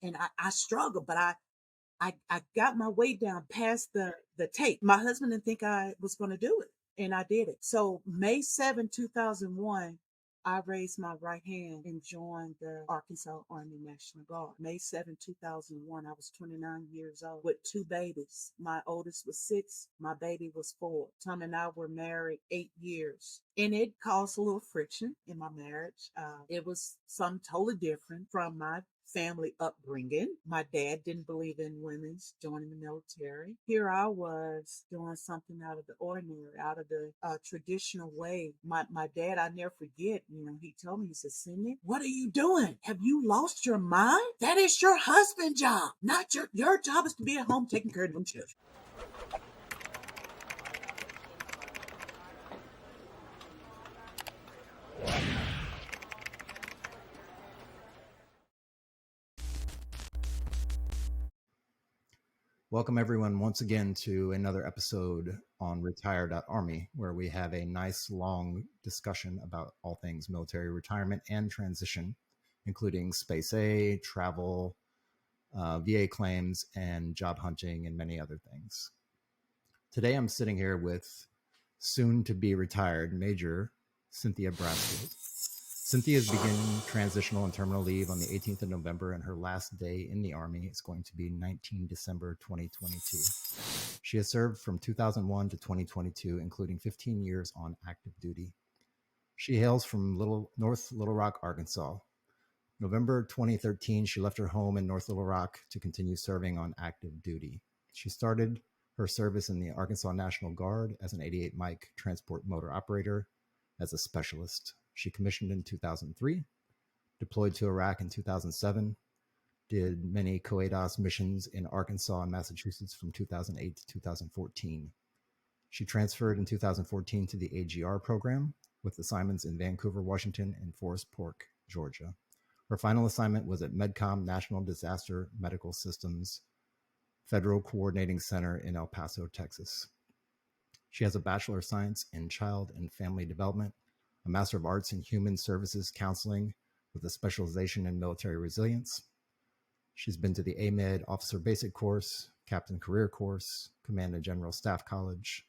and I struggled, but I got my weight down past the tape. My husband didn't think I was going to do it, and I did it. So May 7, 2001, I raised my right hand and joined the Arkansas Army National Guard. May 7, 2001, I was 29 years old with two babies. My oldest was 6, my baby was 4. Tom and I were married 8 years, and it caused a little friction in my marriage. It was something totally different from my family upbringing. My dad didn't believe in women's joining the military. Here I was doing something out of the ordinary, out of the traditional way. My dad, I never forget, he told me, he said, Cindy, what are you doing? Have you lost your mind? That is your husband's job. Not your job is to be at home taking care of them children. Welcome everyone once again to another episode on Retire.Army, where we have a nice long discussion about all things military retirement and transition, including space A, travel, VA claims, and job hunting, and many other things. Today I'm sitting here with soon to be retired Major Cynthia Brasfield. Cynthia is beginning transitional and terminal leave on the 18th of November, and her last day in the Army is going to be 19 December 2022. She has served from 2001 to 2022, including 15 years on active duty. She hails from North Little Rock, Arkansas. November 2013, she left her home in North Little Rock to continue serving on active duty. She started her service in the Arkansas National Guard as an 88 Mike transport motor operator as a specialist. She commissioned in 2003, deployed to Iraq in 2007, did many COADOS missions in Arkansas and Massachusetts from 2008 to 2014. She transferred in 2014 to the AGR program with assignments in Vancouver, Washington, and Forest Park, Georgia. Her final assignment was at MedCom National Disaster Medical Systems Federal Coordinating Center in El Paso, Texas. She has a Bachelor of Science in Child and Family Development, a Master of Arts in Human Services Counseling with a specialization in military resilience. She's been to the AMED Officer Basic Course, Captain Career Course, Command and General Staff College,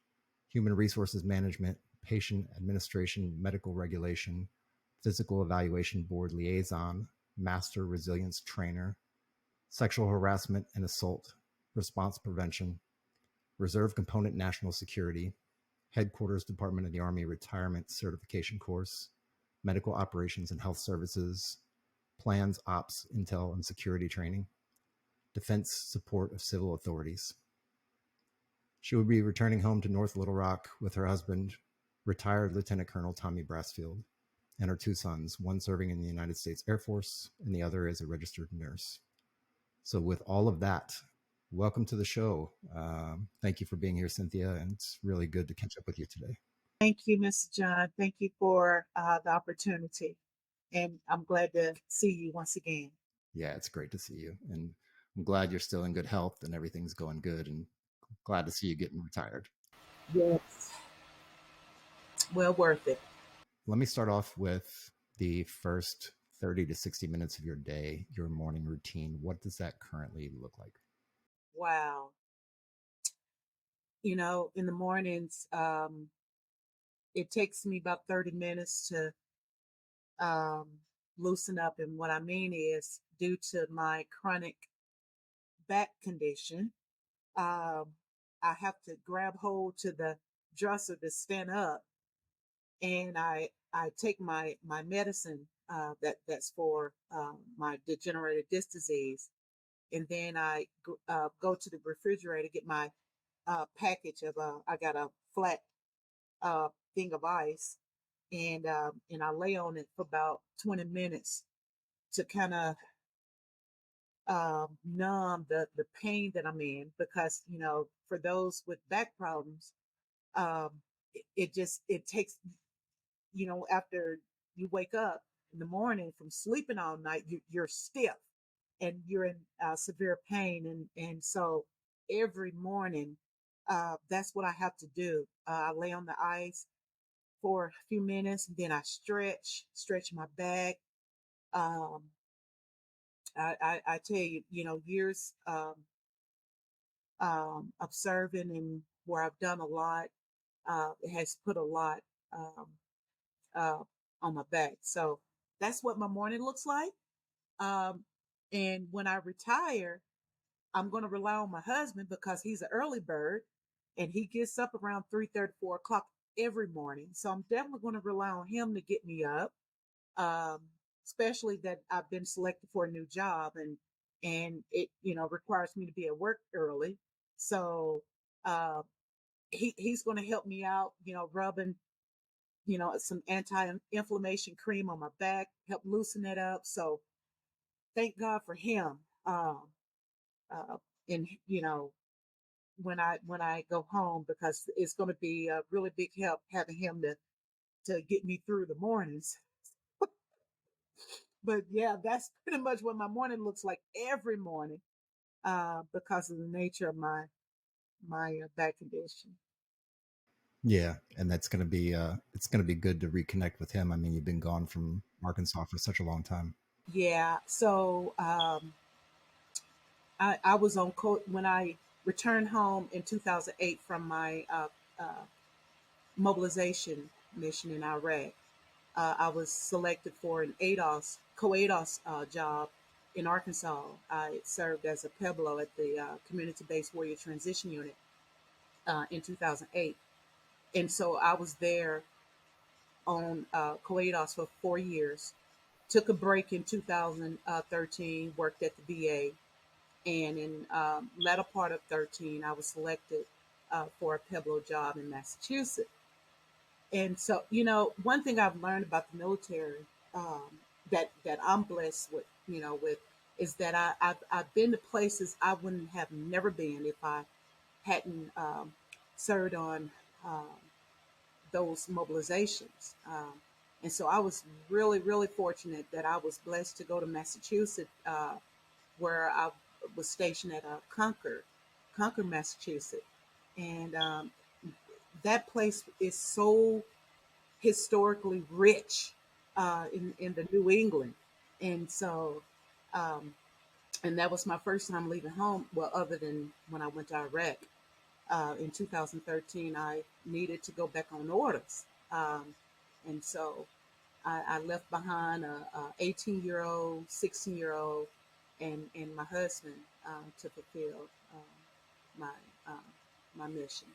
Human Resources Management, Patient Administration, Medical Regulation, Physical Evaluation Board Liaison, Master Resilience Trainer, Sexual Harassment and Assault Response Prevention, Reserve Component National Security, Headquarters Department of the Army Retirement Certification Course, Medical Operations and Health Services, Plans, Ops, Intel, and Security Training, Defense Support of Civil Authorities. She will be returning home to North Little Rock with her husband, retired Lieutenant Colonel Tommy Brasfield, and her 2 sons, one serving in the United States Air Force and the other as a registered nurse. So with all of that, welcome to the show. Thank you for being here, Cynthia, and it's really good to catch up with you today. Thank you, Mr. John. Thank you for the opportunity. And I'm glad to see you once again. Yeah, it's great to see you. And I'm glad you're still in good health and everything's going good, and glad to see you getting retired. Yes. Well worth it. Let me start off with the first 30 to 60 minutes of your day, your morning routine. What does that currently look like? Wow. In the mornings, it takes me about 30 minutes to loosen up. And what I mean is, due to my chronic back condition, I have to grab hold to the dresser to stand up, and I take my medicine that's for my degenerative disc disease, and then I go to the refrigerator, get my package of I got a flat thing of ice, and I lay on it for about 20 minutes to kind of numb the pain that I'm in, because for those with back problems, um, it takes, after you wake up in the morning from sleeping all night, you're stiff and you're in severe pain, and so every morning, that's what I have to do. I lay on the ice for a few minutes, and then I stretch my back, um, I tell you, years of serving and where I've done a lot, it has put a lot um, uh, on my back. So that's what my morning looks like. Um, and when I retire, I'm going to rely on my husband because he's an early bird and he gets up around 3:30, 4 o'clock every morning. So I'm definitely going to rely on him to get me up. Um, Especially that I've been selected for a new job and it requires me to be at work early. So uh, he's going to help me out, rubbing some anti-inflammation cream on my back, help loosen it up. So thank God for him. Uh, and when I go home, because it's going to be a really big help having him to get me through the mornings. But yeah, that's pretty much what my morning looks like every morning, because of the nature of my back condition. Yeah, and that's going to be it's going to be good to reconnect with him. I mean, you've been gone from Arkansas for such a long time. Yeah, so I was on when I returned home in 2008 from my mobilization mission in Iraq. I was selected for an ADOS, co-ADOS job in Arkansas. I served as a PEBLO at the Community-Based Warrior Transition Unit in 2008. And so I was there on co-ADOS for 4 years. Took a break in 2013, worked at the VA. And in latter part of 13, I was selected for a PEBLO job in Massachusetts. And so, one thing I've learned about the military, that I'm blessed with is that I've been to places I wouldn't have never been if I hadn't served on um, those mobilizations. And so I was really, really fortunate that I was blessed to go to Massachusetts, where I was stationed at Concord, Massachusetts. And that place is so historically rich in the New England. And so, um, and that was my first time leaving home. Well, other than when I went to Iraq in 2013, I needed to go back on orders. Um, and so I left behind a 18-year-old, 16-year-old, and my husband to fulfill my um, my mission.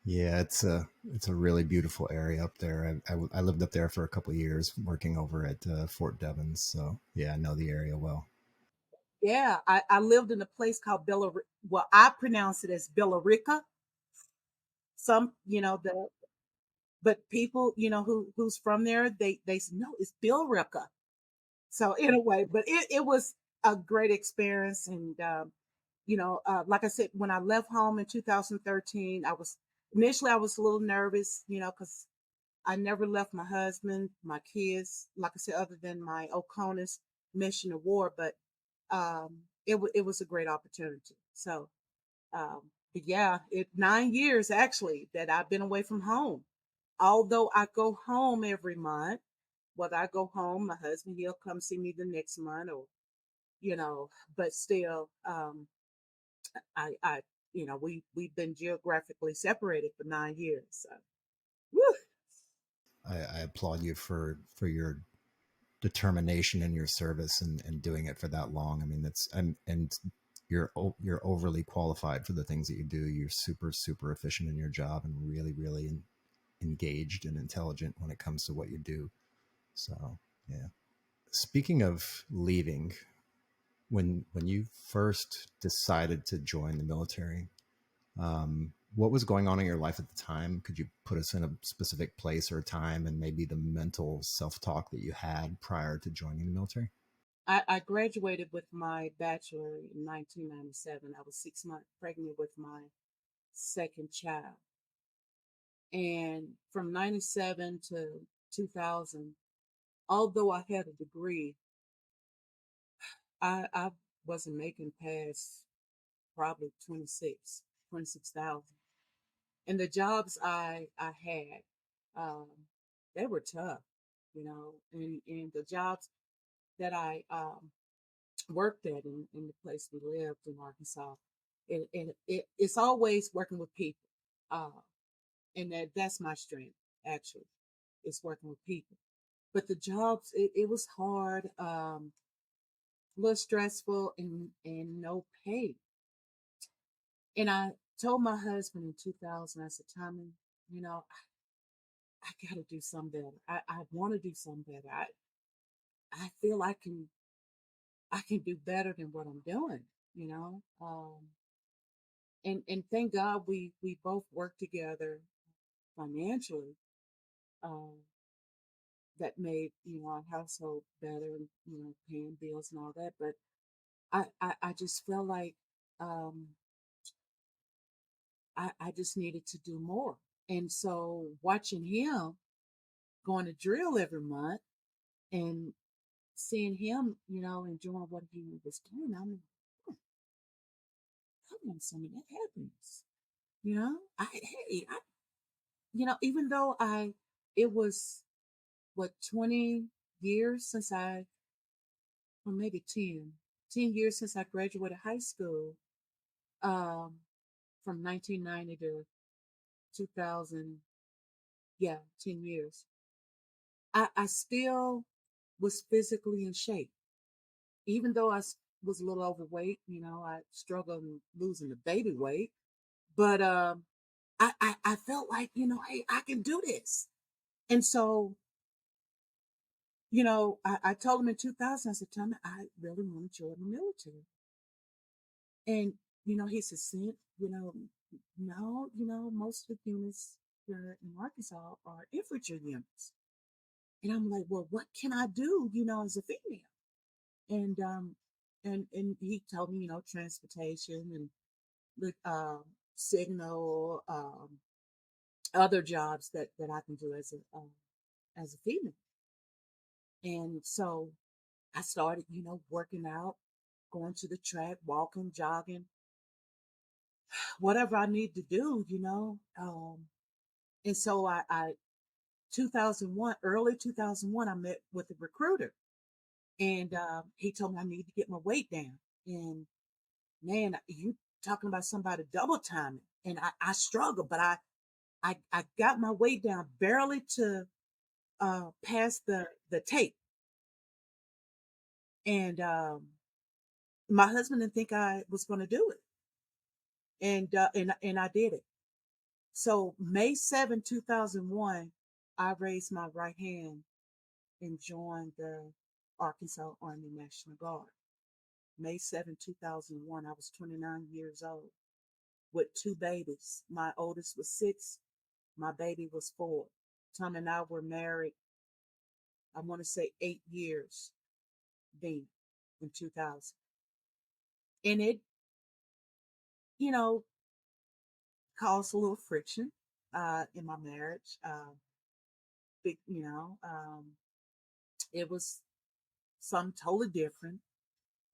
Yeah, it's a really beautiful area up there. I lived up there for a couple of years, working over at Fort Devens. So yeah, I know the area well. Yeah, I lived in a place called Bella. Well, I pronounce it as Billerica. Some, but people, who's from there, they say no, it's Billerica. So in a way, but it was a great experience, and like I said, when I left home in 2013, I was a little nervous, because I never left my husband, my kids, like I said, other than my Oconus mission award, but it was a great opportunity. So, but yeah, 9 years actually that I've been away from home. Although I go home every month, whether I go home, my husband he'll come see me the next month, or you know, but still, I we've been geographically separated for 9 years. So, woo. I applaud you for your determination in your service and doing it for that long. I mean, that's and you're overly qualified for the things that you do. You're super efficient in your job and really engaged and intelligent when it comes to what you do. So yeah. Speaking of leaving, when you first decided to join the military, what was going on in your life at the time? Could you put us in a specific place or time and maybe the mental self-talk that you had prior to joining the military? I graduated with my bachelor in 1997. I was 6 months pregnant with my second child. And from 97 to 2000, although I had a degree, I wasn't making past probably 26,000. And the jobs I had, um, they were tough, and the jobs that I worked at in the place we lived in Arkansas. It's always working with people. Uh, and that's my strength, actually, is working with people. But the jobs, it was hard, a little stressful, and no pay. And I told my husband in 2000, I said, Tommy, you know, I got to do something better. I want to do something better. I feel I can do better than what I'm doing, you know. And thank God we both work together financially. Um, that made our household better, and paying bills and all that. But I just felt like um, I just needed to do more. And so watching him going to drill every month and seeing him, enjoying what he was doing, I'm like, "Hmm, I want some of that happiness. Hey, even though it was what 20 years since or maybe 10 years since I graduated high school, um, from 1990 to 2000, yeah, 10 years. I still was physically in shape, even though was a little overweight. I struggled in losing the baby weight, but I felt like, hey, I can do this. And so, I told him in 2000, I said, Tommy, I really want to join the military. And, he said, Cint, no, most of the units here in Arkansas are infantry units. And I'm like, well, what can I do, as a female? And he told me, transportation and the signal, other jobs that I can do as a female. And so I started, working out, going to the track, walking, jogging, whatever I need to do, and so I 2001, early 2001, I met with a recruiter, and he told me I need to get my weight down. And man, you talking about somebody double timing, and I struggle, but I got my weight down barely to pass the tape, and my husband didn't think I was going to do it, and I did it. So May 7, 2001, I raised my right hand and joined the Arkansas Army National Guard. May 7, 2001, I was 29 years old with two babies. My oldest was 6, my baby was 4. Tom and I were married, I want to say 8 years then, in 2000. And it, you know, caused a little friction in my marriage. Big, it was something totally different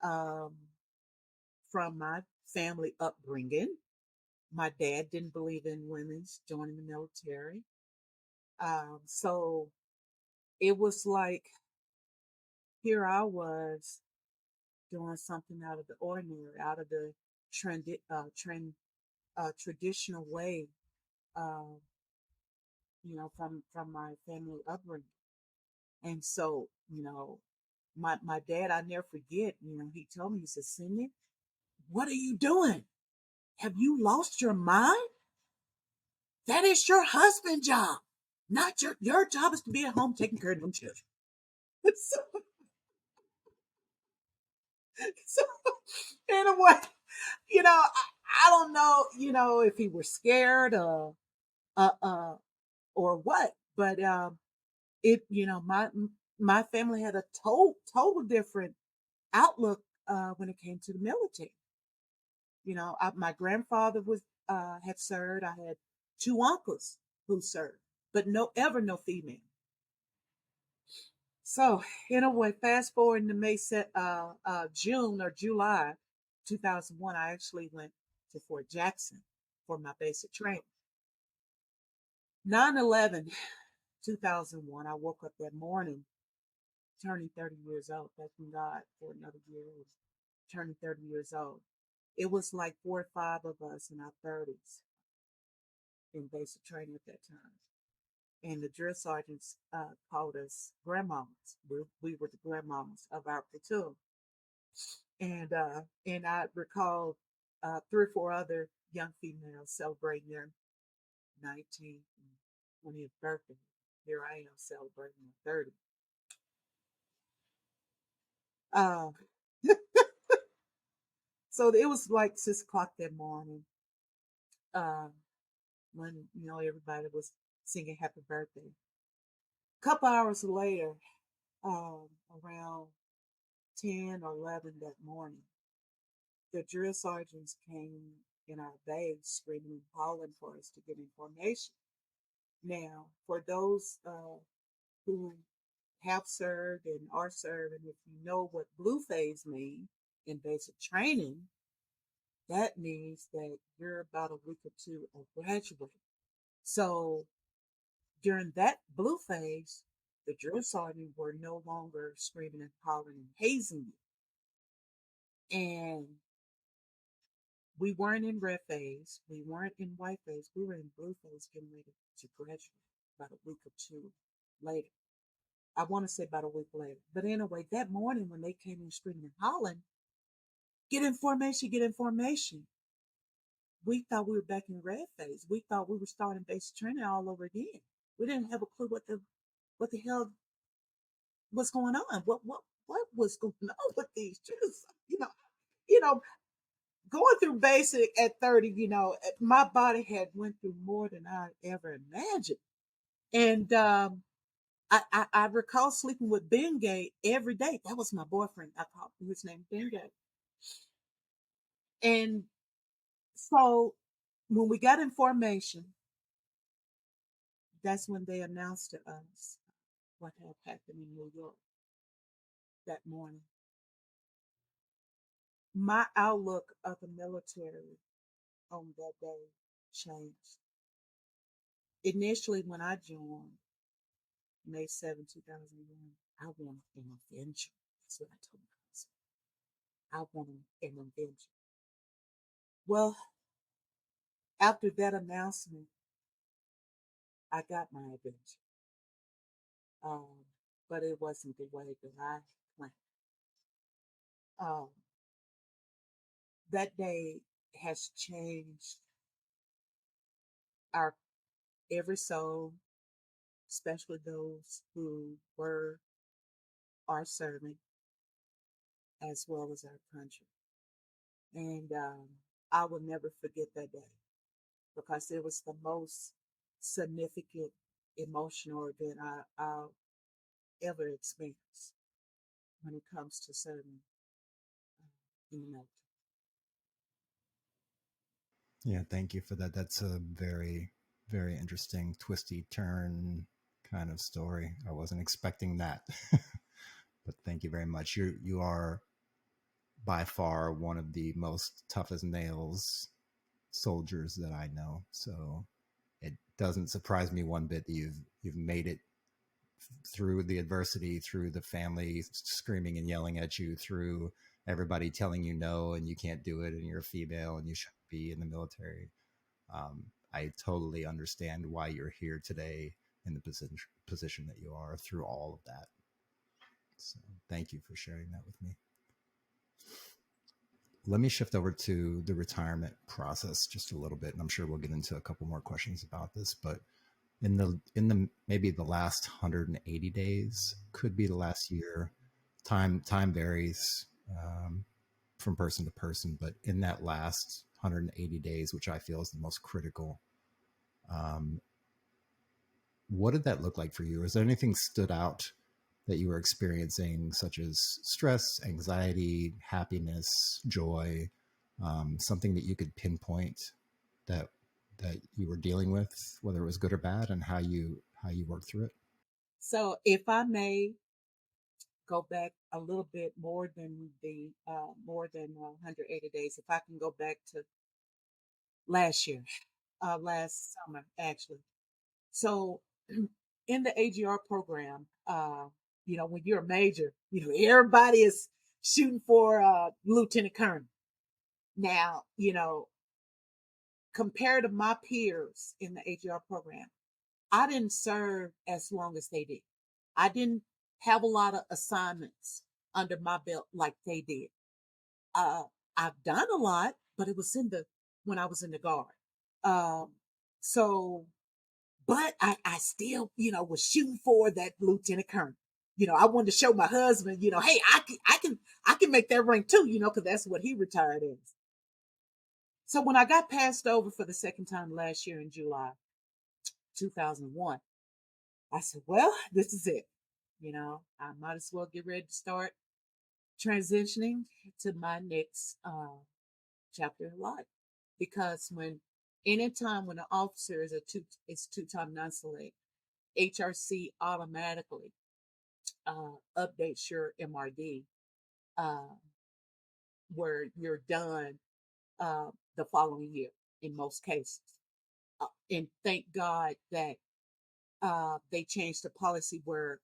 um, from my family upbringing. My dad didn't believe in women's joining the military. So it was like, here I was doing something out of the ordinary, out of the traditional way, uh, from my family upbringing. And so, my dad, I never forget, he told me, he said, Cindy, what are you doing? Have you lost your mind? That is your husband's job. Not your job is to be at home taking care of them children. so, so anyway, I don't know, if he was scared uh, uh, or what, but my family had a total different outlook when it came to the military. My grandfather had served. I had two uncles who served, but no female. So anyway, fast forward to June or July 2001, I actually went to Fort Jackson for my basic training. 9/11, 2001, I woke up that morning, turning 30 years old, thanking God for another year. turning 30 years old. It was like 4 or 5 of us in our 30s in basic training at that time. And the drill sergeants called us grandmamas. We were the grandmamas of our platoon. And I recall 3 or 4 other young females celebrating their 19th and 20th birthday. Here I am celebrating my 30th. Uh, so it was like 6 o'clock that morning uh, when everybody was singing happy birthday. A couple hours later, around 10 or 11 that morning, the drill sergeants came in our base screaming and calling for us to get information. Now, for those who have served and are serving, if you know what blue phase means in basic training, that means that you're about a week or 2 of graduating. So during that blue phase, the drill sergeant were no longer screaming and calling and hazing you. And we weren't in red phase, we weren't in white phase, we were in blue phase getting ready to graduate about a week or 2 later. I want to say about a week later. But anyway, that morning when they came in screaming and hollering, get information, get information. We thought we were back in red phase. We thought we were starting basic training all over again. We didn't have a clue what the hell was going on. What was going on with these drills? You know, going through basic at 30, my body had went through more than I ever imagined. And I recall sleeping with Ben Gay every day. That was my boyfriend. I called his name Ben Gay. And so when we got information, that's when they announced to us what had happened in New York that morning. My outlook of the military on that day changed. Initially, when I joined May 7, 2001, I wanted an adventure. That's what I told myself. I wanted an adventure. Well, after that announcement, I got my adventure. But it wasn't the way that I planned. Um, that day has changed our every soul, especially those who were are serving, as well as our country. And I will never forget that day because it was the most significant emotional event I'll ever experience when it comes to serving in the military. Yeah, thank you for that. That's a very, very interesting, twisty turn kind of story. I wasn't expecting that, but thank you very much. You are by far one of the most tough as nails soldiers that I know. So it doesn't surprise me one bit that you've made it through the adversity, through the family screaming and yelling at you, through everybody telling you no and you can't do it and you're a female and you shouldn't be in the military. I totally understand why you're here today in the position that you are through all of that. So thank you for sharing that with me. Let me shift over to the retirement process just a little bit, and I'm sure we'll get into a couple more questions about this. But in the maybe the last 180 days, could be the last year. Time varies from person to person, but in that last 180 days, which I feel is the most critical, um, what did that look like for you? Is there anything stood out that you were experiencing, such as stress, anxiety, happiness, joy, something that you could pinpoint that you were dealing with, whether it was good or bad, and how you worked through it? So, if I may go back a little bit more than the more than 180 days, if I can go back to last year, last summer actually. So, in the AGR program, when you're a major, everybody is shooting for lieutenant colonel. Now, compared to my peers in the AGR program, I didn't serve as long as they did. I didn't have a lot of assignments under my belt like they did. Uh, I've done a lot, but it was when I was in the Guard. Um, so, but I still, was shooting for that lieutenant colonel. I wanted to show my husband, hey, I can make that rank too, because that's what he retired as. So when I got passed over for the second time last year in July 2001, I said, well, this is it. I might as well get ready to start transitioning to my next chapter in life. Because anytime when an officer is two-time non-select, HRC automatically updates your MRD uh, where you're done the following year in most cases. And thank God that they changed the policy where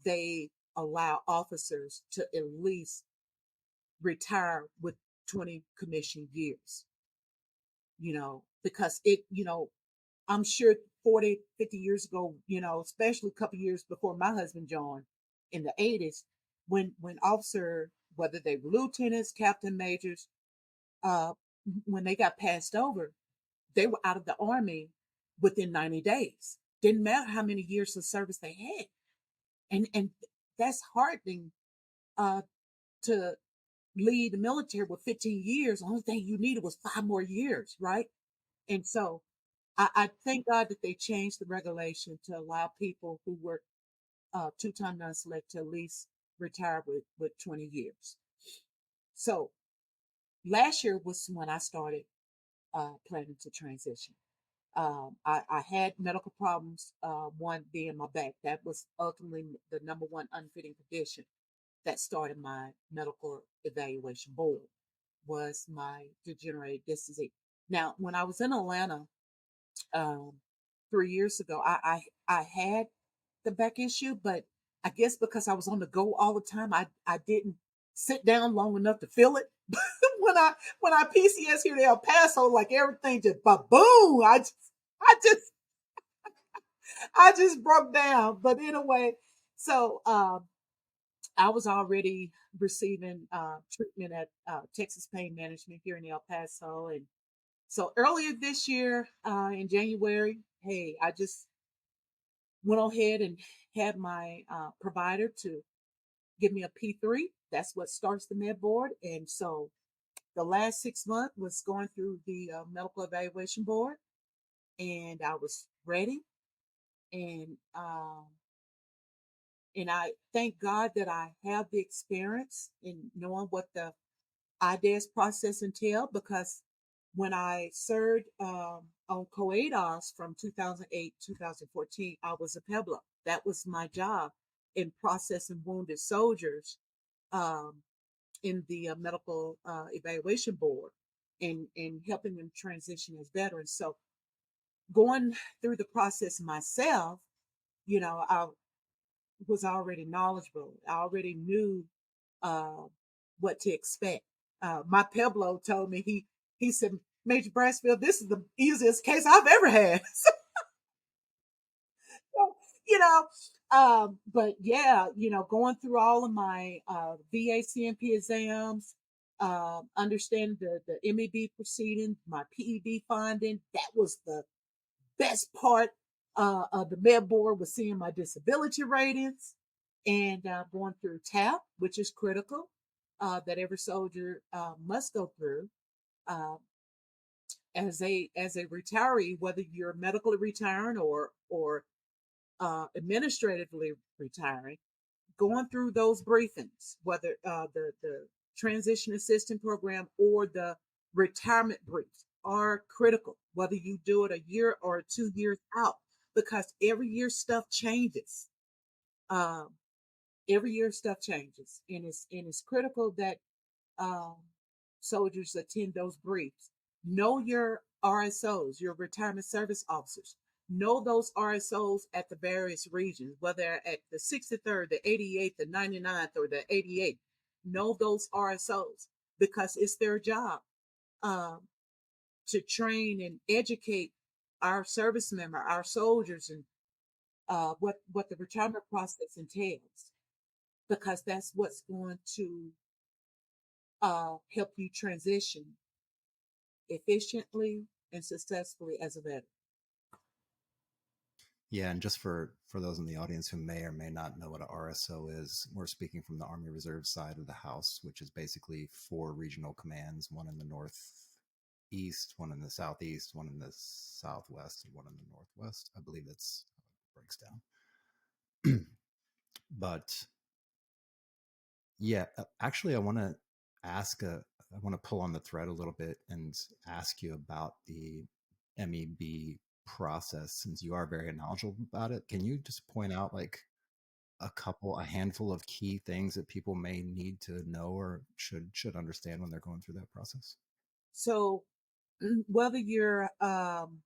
they allow officers to at least retire with 20 commission years, because I'm sure 40, 50 years ago, especially a couple years before my husband joined in the 80s, when officer, whether they were lieutenants, captain, majors, uh, when they got passed over, they were out of the Army within 90 days. Didn't matter how many years of service they had. And that's heartening to leave the military with 15 years. The only thing you needed was 5 more years, right? And so I thank God that they changed the regulation to allow people who were two-time non-select to at least retire with 20 years. So last year was when I started planning to transition. I had medical problems, one being my back. That was ultimately the number one unfitting condition that started my medical evaluation board, was my degenerative disc disease. Now, when I was in Atlanta 3 years ago, I had the back issue, but I guess because I was on the go all the time, I didn't sit down long enough to feel it. when I PCS here in El Paso, like everything just boom, I just broke down. But anyway, so I was already receiving treatment at Texas Pain Management here in El Paso, and so earlier this year in January, hey, I just went ahead and had my provider to give me a P3. That's what starts the med board, and so the last 6 months was going through the medical evaluation board, and I was ready, and I thank God that I have the experience in knowing what the IDES process entailed, because when I served on COADOS from 2008 2014, I was a PEBLO. That was my job in processing wounded soldiers um, in the medical evaluation board, and helping them transition as veterans. So going through the process myself, I was already knowledgeable. I already knew uh, what to expect. My PEBLO told me, he said, Major Brasfield, this is the easiest case I've ever had. So, you know, but yeah, going through all of my VA CMP exams, understanding the MEB proceeding, my PEB finding, that was the best part of the med board, was seeing my disability ratings, and going through TAP, which is critical, that every soldier must go through as a retiree, whether you're medically retiring or administratively retiring. Going through those briefings, whether the transition assistant program or the retirement briefs, are critical, whether you do it a year or 2 years out, because every year stuff changes. Um, every year stuff changes, and it's critical that um, soldiers attend those briefs. Know your RSOs, your retirement service officers. Know those RSOs at the various regions, whether at the 63rd, the 88th, the 99th, or the 88th. know those RSOs because it's their job um, to train and educate our service member, our soldiers, and what the retirement process entails, because that's what's going to help you transition efficiently and successfully as a veteran. Yeah, and just for those in the audience who may or may not know what an RSO is, we're speaking from the Army Reserve side of the house, which is basically 4 regional commands, one in the northeast, one in the southeast, one in the southwest, and one in the northwest. I believe that's how it breaks down. But yeah, actually, I want to pull on the thread a little bit and ask you about the MEB process, since you are very knowledgeable about it. Can you just point out like a handful of key things that people may need to know or should understand when they're going through that process? So whether you're, I'm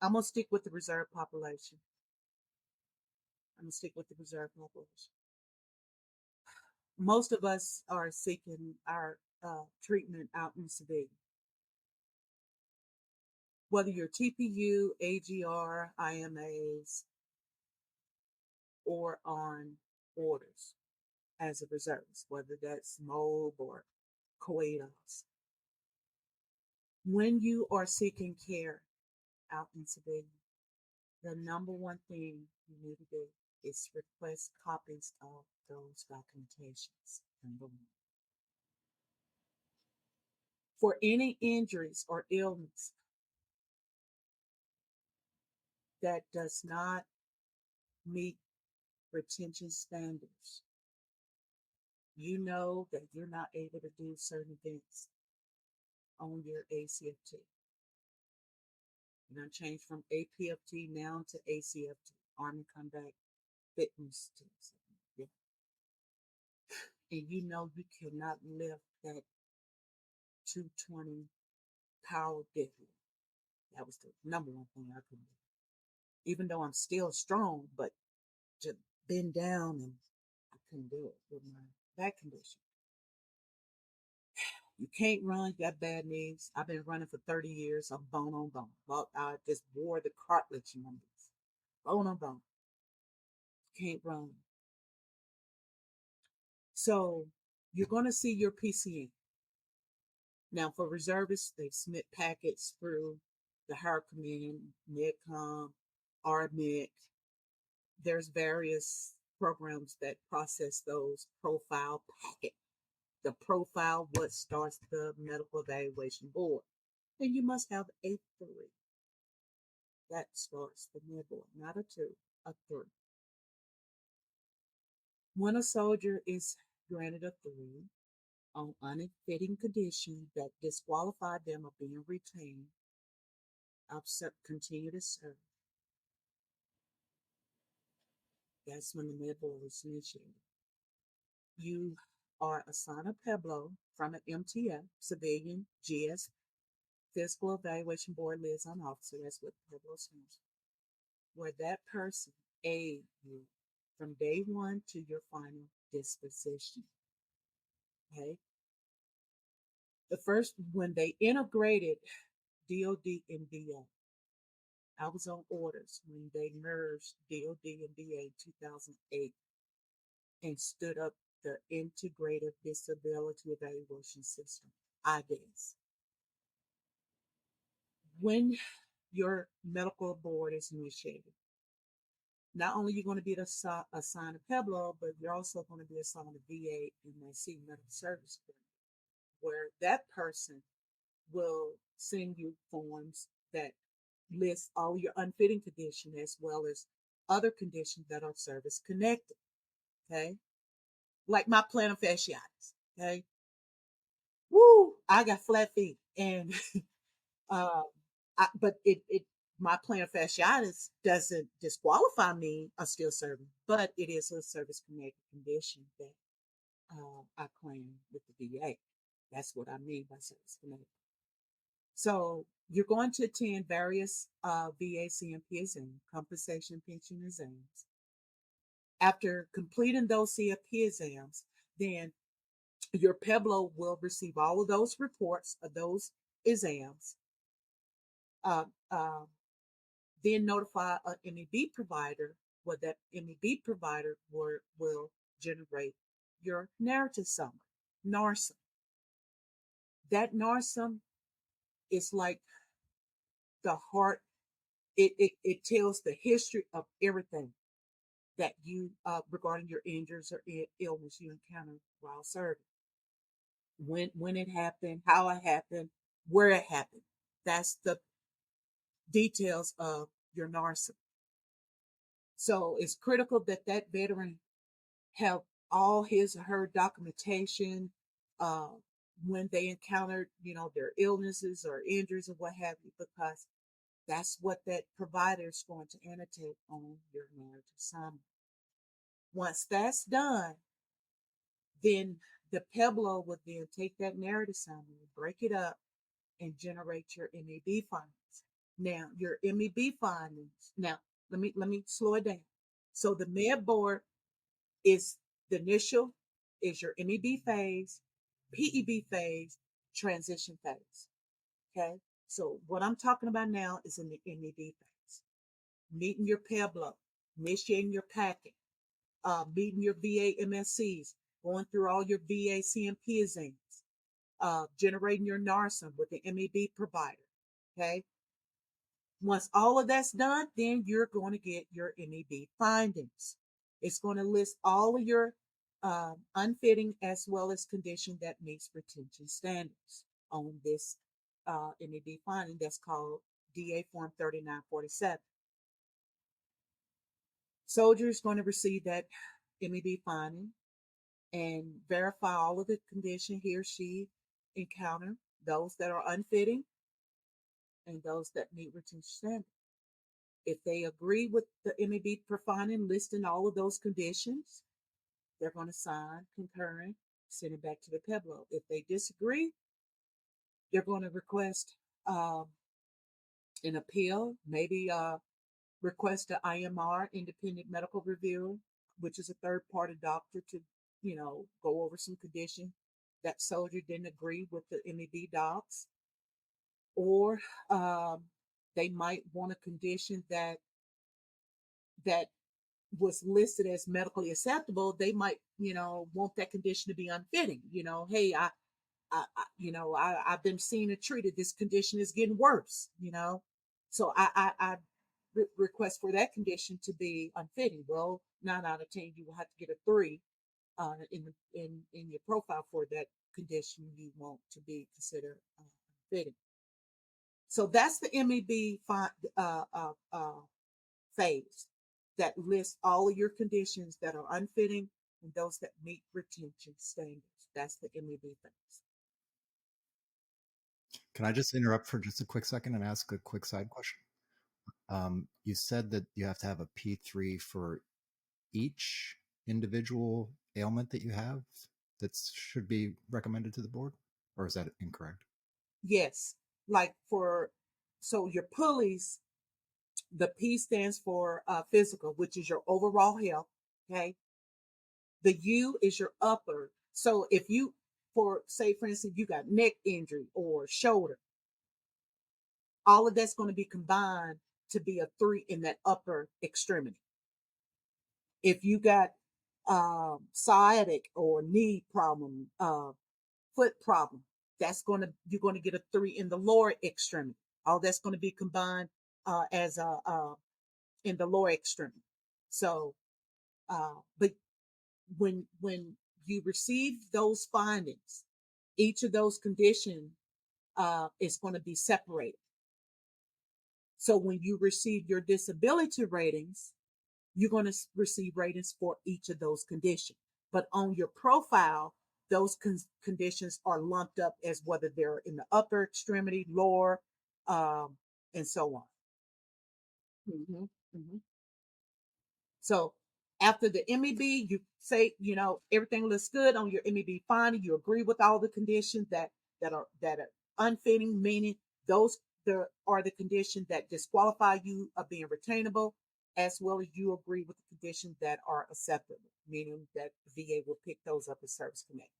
gonna stick with the reserve population. I'm gonna stick with the reserve population. Most of us are seeking our treatment out in civilian. Whether you're TPU, AGR, IMAs, or on orders as a reservist, whether that's MOB or COEDOS. When you are seeking care out in civilian, the number one thing you need to do is request copies of those documentations. Number one. For any injuries or illness that does not meet retention standards, you know that you're not able to do certain events on your ACFT. You're going to change from APFT now to ACFT, Army Combat Fitness Test. Yeah. And you know you cannot lift that 220 power deadlift. That was the number one thing I couldn't do. Even though I'm still strong, but to bend down, and I couldn't do it with my back condition. You can't run, you got bad knees. I've been running for 30 years. I'm bone on bone. Well, I just wore the cartilage numbers. Bone on bone. Can't run. So you're going to see your PCN. Now, for reservists, they submit packets through the Higher Command, MedCom, RMIC. There's various programs that process those profile packet. The profile, what starts the medical evaluation board. And you must have a 3. That starts the med board, not a 2, a 3. When a soldier is granted a 3 on unfitting condition that disqualify them of being retained, I'll continue to serve. That's when the med board is initiated. You are assigned a PEBLO from an MTF, civilian GS physical evaluation board liaison officer. That's what PEBLO stands for. Where that person aid you from day one to your final disposition. Okay. The first, when they integrated DOD and VA, I was on orders when they merged DOD and VA in 2008 and stood up the Integrated Disability Evaluation System, IDES. When your medical board is initiated, not only are you going to be assigned a PEBLO, but you're also going to be assigned a VA and MSC medical service board, where that person will send you forms that list all your unfitting condition as well as other conditions that are service connected. Okay. Like my plantar fasciitis. Okay. Woo, I got flat feet. And uh but it my plantar fasciitis doesn't disqualify me. I'm still serving, but it is a service connected condition that I claim with the VA. That's what I mean by service connected. So you're going to attend various VA CMP exams, compensation pension exams. After completing those CMP exams, then Your PEBLO will receive all of those reports of those exams, uh, uh, then notify an MEB provider. Well, that MEB provider will generate your narrative summary, NARSUM. That NARSUM is like the heart. It tells the history of everything that you regarding your injuries or illness you encountered while serving. When it happened, how it happened, where it happened. That's the details of your NARSUM. So it's critical that that veteran have all his or her documentation uh, when they encountered, their illnesses or injuries or what have you, because that's what that provider is going to annotate on your narrative summary. Once that's done, then the PEBLO would then take that narrative summary, break it up, and generate your MEB findings. Now, your MEB findings. Now, let me slow it down. So the med board is the initial is your MEB phase, PEB phase, transition phase. Okay. So what I'm talking about now is in the MEB phase. Meeting your PEBLO, initiating your packet, meeting your VA MSCs, going through all your VA CMP exams, generating your NARSUM with the MEB provider. Okay. Once all of that's done, then you're going to get your MEB findings. It's going to list all of your unfitting as well as condition that meets retention standards on this MEB finding that's called DA Form 3947. Soldier is going to receive that MEB finding and verify all of the condition he or she encountered, those that are unfitting and those that meet retention standards. If they agree with the MEB finding listing all of those conditions, they're going to sign concurrent, send it back to the PEBLO. If they disagree, they're going to request an appeal, maybe request an IMR, independent medical reviewer, which is a third party doctor to, go over some condition that soldier didn't agree with the MEB docs. Or they might want a condition that was listed as medically acceptable. They might, want that condition to be unfitting. Hey, I've been seen and treated. This condition is getting worse. So I request for that condition to be unfitting. Well, 9 out of 10, you will have to get a 3 in your profile for that condition you want to be considered unfitting. So that's the MEB phase that lists all of your conditions that are unfitting and those that meet retention standards. That's the MEB phase. Can I just interrupt for just a quick second and ask a quick side question? You said that you have to have a P3 for each individual ailment that you have that should be recommended to the board, or is that incorrect? Yes, like so your pulleys, the P stands for physical, which is your overall health. Okay. The U is your upper. So if you, for instance, you got neck injury or shoulder, all of that's going to be combined to be a 3 in that upper extremity. If you got sciatic or knee problem, foot problem, you're going to get a 3 in the lower extremity. All that's going to be combined as in the lower extremity. So, but when you receive those findings, each of those conditions is going to be separated. So when you receive your disability ratings, you're going to receive ratings for each of those conditions. But on your profile, those conditions are lumped up as whether they're in the upper extremity, lower, and so on. Mm-hmm, mm-hmm. So after the MEB, you say, everything looks good on your MEB finding. You agree with all the conditions that are unfitting, meaning those are the conditions that disqualify you of being retainable, as well as you agree with the conditions that are acceptable, meaning that VA will pick those up as service connected.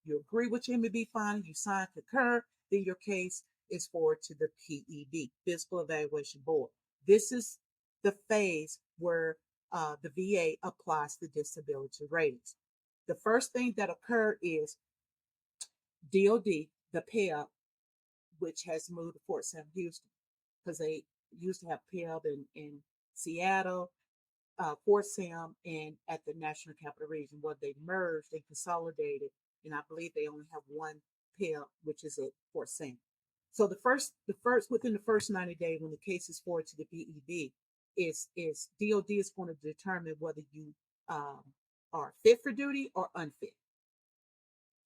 You agree with your MB finding, you sign concur, then your case is forwarded to the PEB, Physical Evaluation Board. This is the phase where the VA applies the disability ratings. The first thing that occurred is DOD, the PEB, which has moved to Fort Sam Houston, because they used to have PEB in Seattle, Fort Sam, and at the National Capital Region. Well, they merged, they consolidated, and I believe they only have one PEB, which is at Fort Sam. So within the first 90 days, when the case is forwarded to the BEB, is DOD is going to determine whether you are fit for duty or unfit.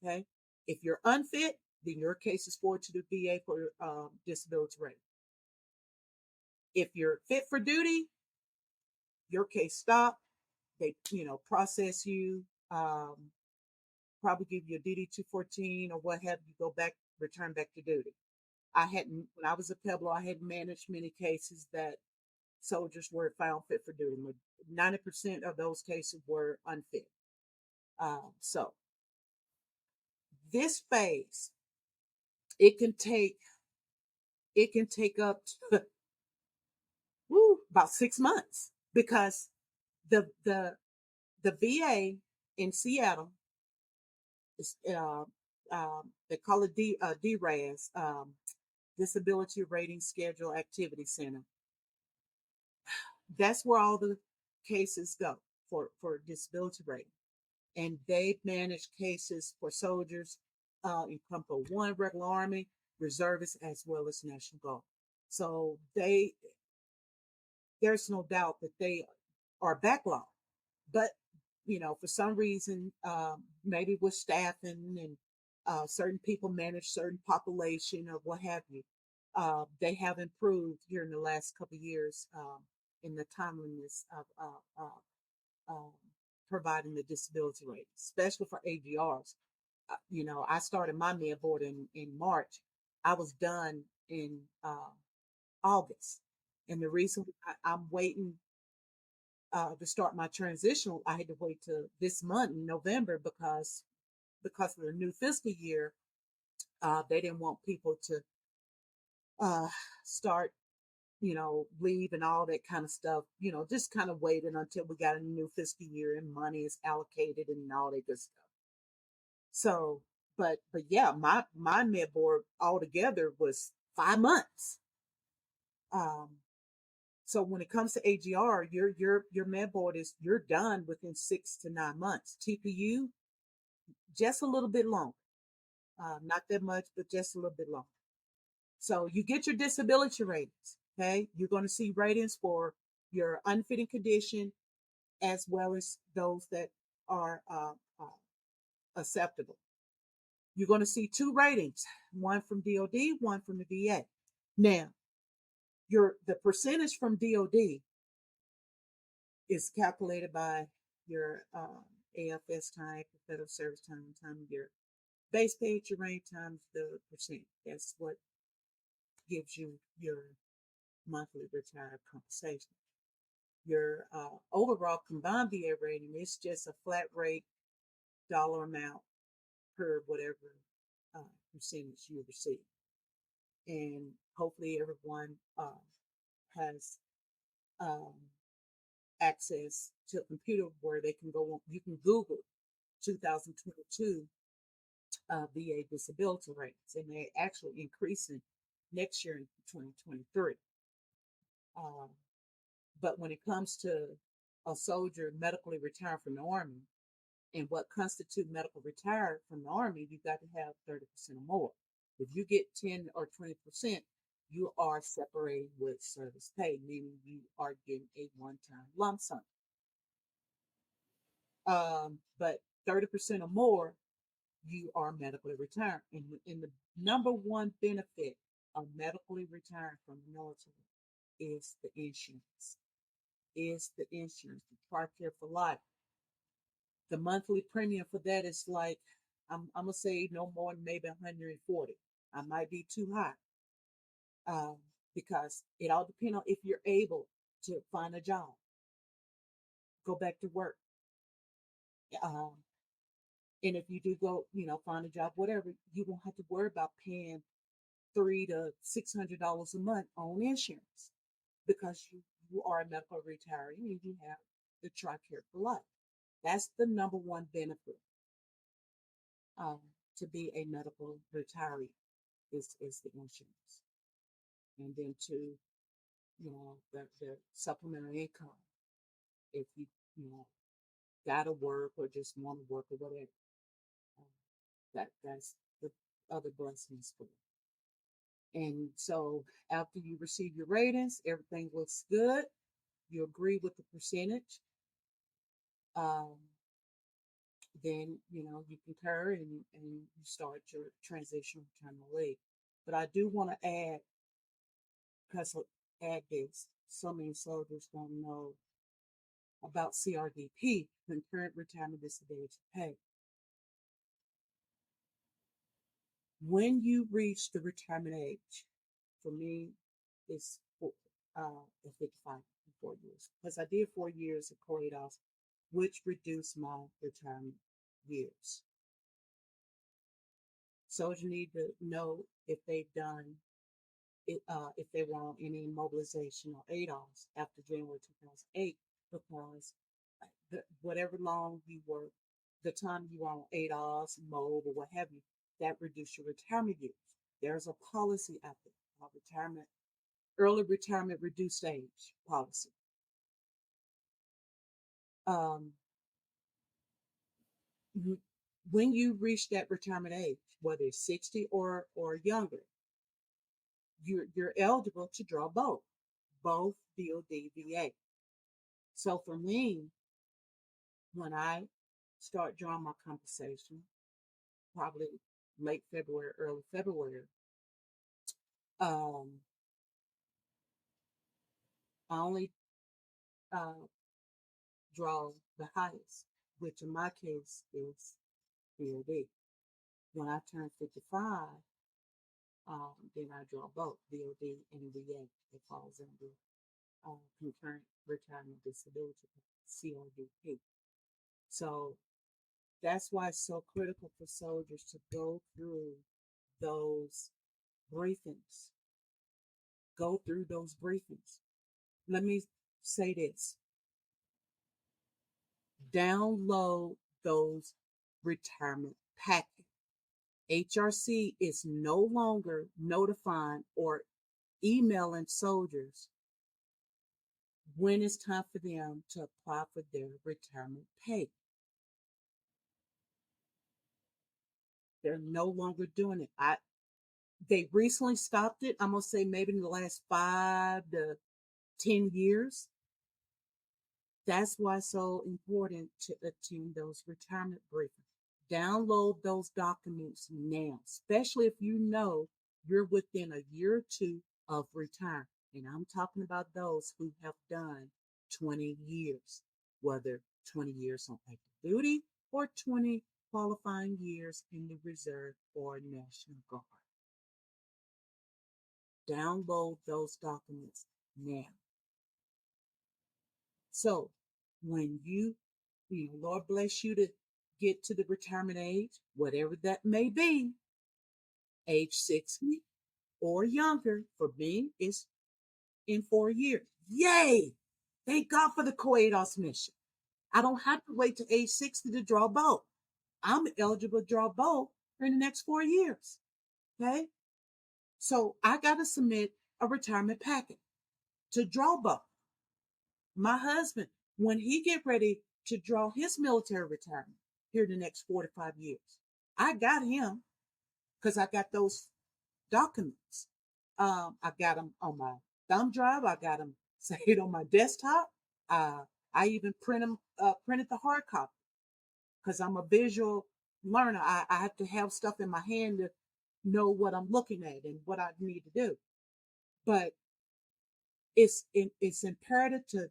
Okay, if you're unfit, then your case is forwarded to the VA for disability rating. If you're fit for duty, your case stopped. They, process you, probably give you a DD 214 or what have you, go back, return back to duty. When I was a PEBLO, I had managed many cases that soldiers were found fit for duty. 90% of those cases were unfit. So this phase, it can take up to about 6 months, because the VA in Seattle is they call it DRAS, Disability Rating Schedule Activity Center. That's where all the cases go for disability rating, and they manage cases for soldiers in Compo 1, regular Army, reservists, as well as National Guard. So there's no doubt that they are backlogged. But, for some reason, maybe with staffing and certain people manage certain population or what have you, they have improved here in the last couple of years in the timeliness of providing the disability rate, especially for AGRs. I started my med board in March. I was done in August. And the reason I'm waiting to start my transitional, I had to wait till this month in November because of the new fiscal year. They didn't want people to start, leave and all that kind of stuff. Just kind of waiting until we got a new fiscal year and money is allocated and all that good stuff. So, but yeah, my med board altogether was 5 months. So when it comes to AGR, your med board you're done within 6 to 9 months. TPU, just a little bit longer, not that much, but just a little bit longer. So you get your disability ratings. Okay, you're going to see ratings for your unfitting condition as well as those that are acceptable. You're going to see 2 ratings, one from DOD, one from the VA. Now, the percentage from DOD is calculated by your AFS time, federal service time of your base pay, your rank times the percent. That's what gives you your monthly retired compensation. Your overall combined VA rating is just a flat rate dollar amount per whatever percentage you receive. And hopefully everyone has access to a computer where they can go on. You can Google 2022 VA disability rates, and they're actually increasing next year in 2023. But when it comes to a soldier medically retired from the Army, and what constitutes medical retired from the Army, you got to have 30% or more. If you get 10 or 20%, you are separating with service pay, meaning you are getting a one-time lump sum. But 30% or more, you are medically retired. And the number one benefit of medically retiring from the military is the insurance. The Tricare for life. The monthly premium for that is like, I'm gonna say no more than maybe 140. I might be too high, because it all depends on if you're able to find a job, go back to work. And if you do go, find a job, whatever, you won't have to worry about paying $300 to $600 a month on insurance because you are a medical retiree and you have the Tricare for life. That's the number one benefit um, to be a medical retiree is the insurance. And then the supplementary income if you know gotta work or just want to work or whatever. Um, that's the other blessings for you. And so after you receive your ratings, everything looks good. You agree with the percentage. Um, then you concur and you start your transitional retirement leave. But I do want to add, because add this, so many soldiers don't know about CRDP, concurrent retirement disability pay. When you reach the retirement age, for me, it's 55 in 4 years, because I did 4 years of COIDOS, which reduced my retirement years. Soldiers need to know if they've done it, if they were on any mobilization or ADOS after January 2008, because whatever long you were, the time you were on ADOS, MOB, or what have you, that reduced your retirement years. There's a policy out there called early retirement reduced age policy. Um, when you reach that retirement age, whether it's 60 or younger, you're eligible to draw both DOD, VA. So for me, when I start drawing my compensation, probably late February, early February, um, I only draw the highest, which in my case is DOD. When I turn 55, then I draw both DOD and VA. It falls under concurrent retirement disability, CRDP. So that's why it's so critical for soldiers to go through those briefings. Go through those briefings. Let me say this. Download those retirement packets. HRC is no longer notifying or emailing soldiers when it's time for them to apply for their retirement pay. They're no longer doing it. They recently stopped it. I'm gonna say maybe in the last 5 to 10 years. That's why it's so important to attend those retirement briefings. Download those documents now, especially if you know you're within a year or two of retirement. And I'm talking about those who have done 20 years, whether 20 years on active duty or 20 qualifying years in the reserve or National Guard. Download those documents now. So when Lord bless you to get to the retirement age, whatever that may be, age 60 or younger, for me, is in 4 years. Yay! Thank God for the COIDOS mission. I don't have to wait to age 60 to draw both. I'm eligible to draw both in the next 4 years. Okay? So I got to submit a retirement packet to draw both. My husband, when he get ready to draw his military retirement here in the next 4 to 5 years, I got him because I got those documents. I got them on my thumb drive. I got them saved on my desktop. I even printed the hard copy because I'm a visual learner. I have to have stuff in my hand to know what I'm looking at and what I need to do. But it's imperative to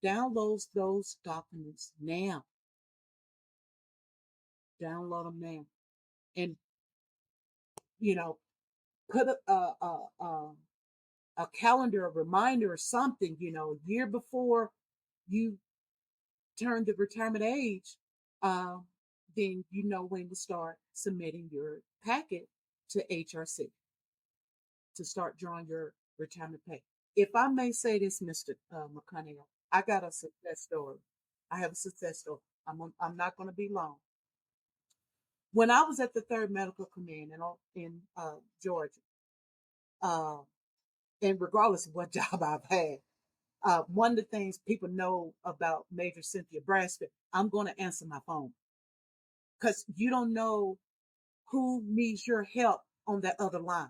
download those documents now. Download them now, and put a calendar, a reminder, or something. A year before you turn the retirement age, then you know when to start submitting your packet to HRC to start drawing your retirement pay. If I may say this, Mr. McConnell, I got a success story. I have a success story. I'm not going to be long. When I was at the Third Medical Command in Georgia, uh, and regardless of what job I've had, one of the things people know about Major Cynthia Brasfield, I'm going to answer my phone because you don't know who needs your help on that other line.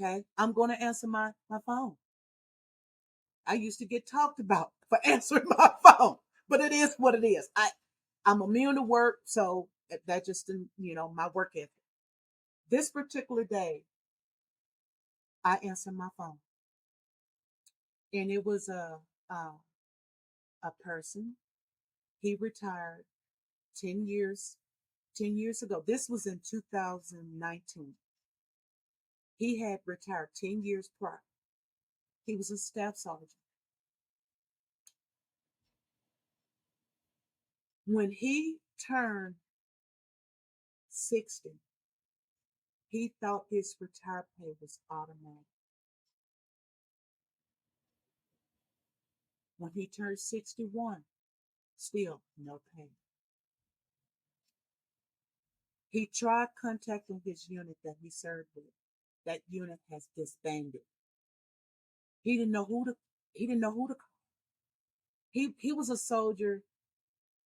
Okay, I'm going to answer my phone. I used to get talked about for answering my phone, but it is what it is. I'm immune to work, so that just my work ethic. This particular day, I answered my phone, and it was a person. He retired 10 years 10 years ago. This was in 2019. He had retired 10 years prior. He was a staff sergeant. When he turned 60, he thought his retire pay was automatic. When he turned 61, still no pay. He tried contacting his unit that he served with. That unit has disbanded. He didn't know who to call. He was a soldier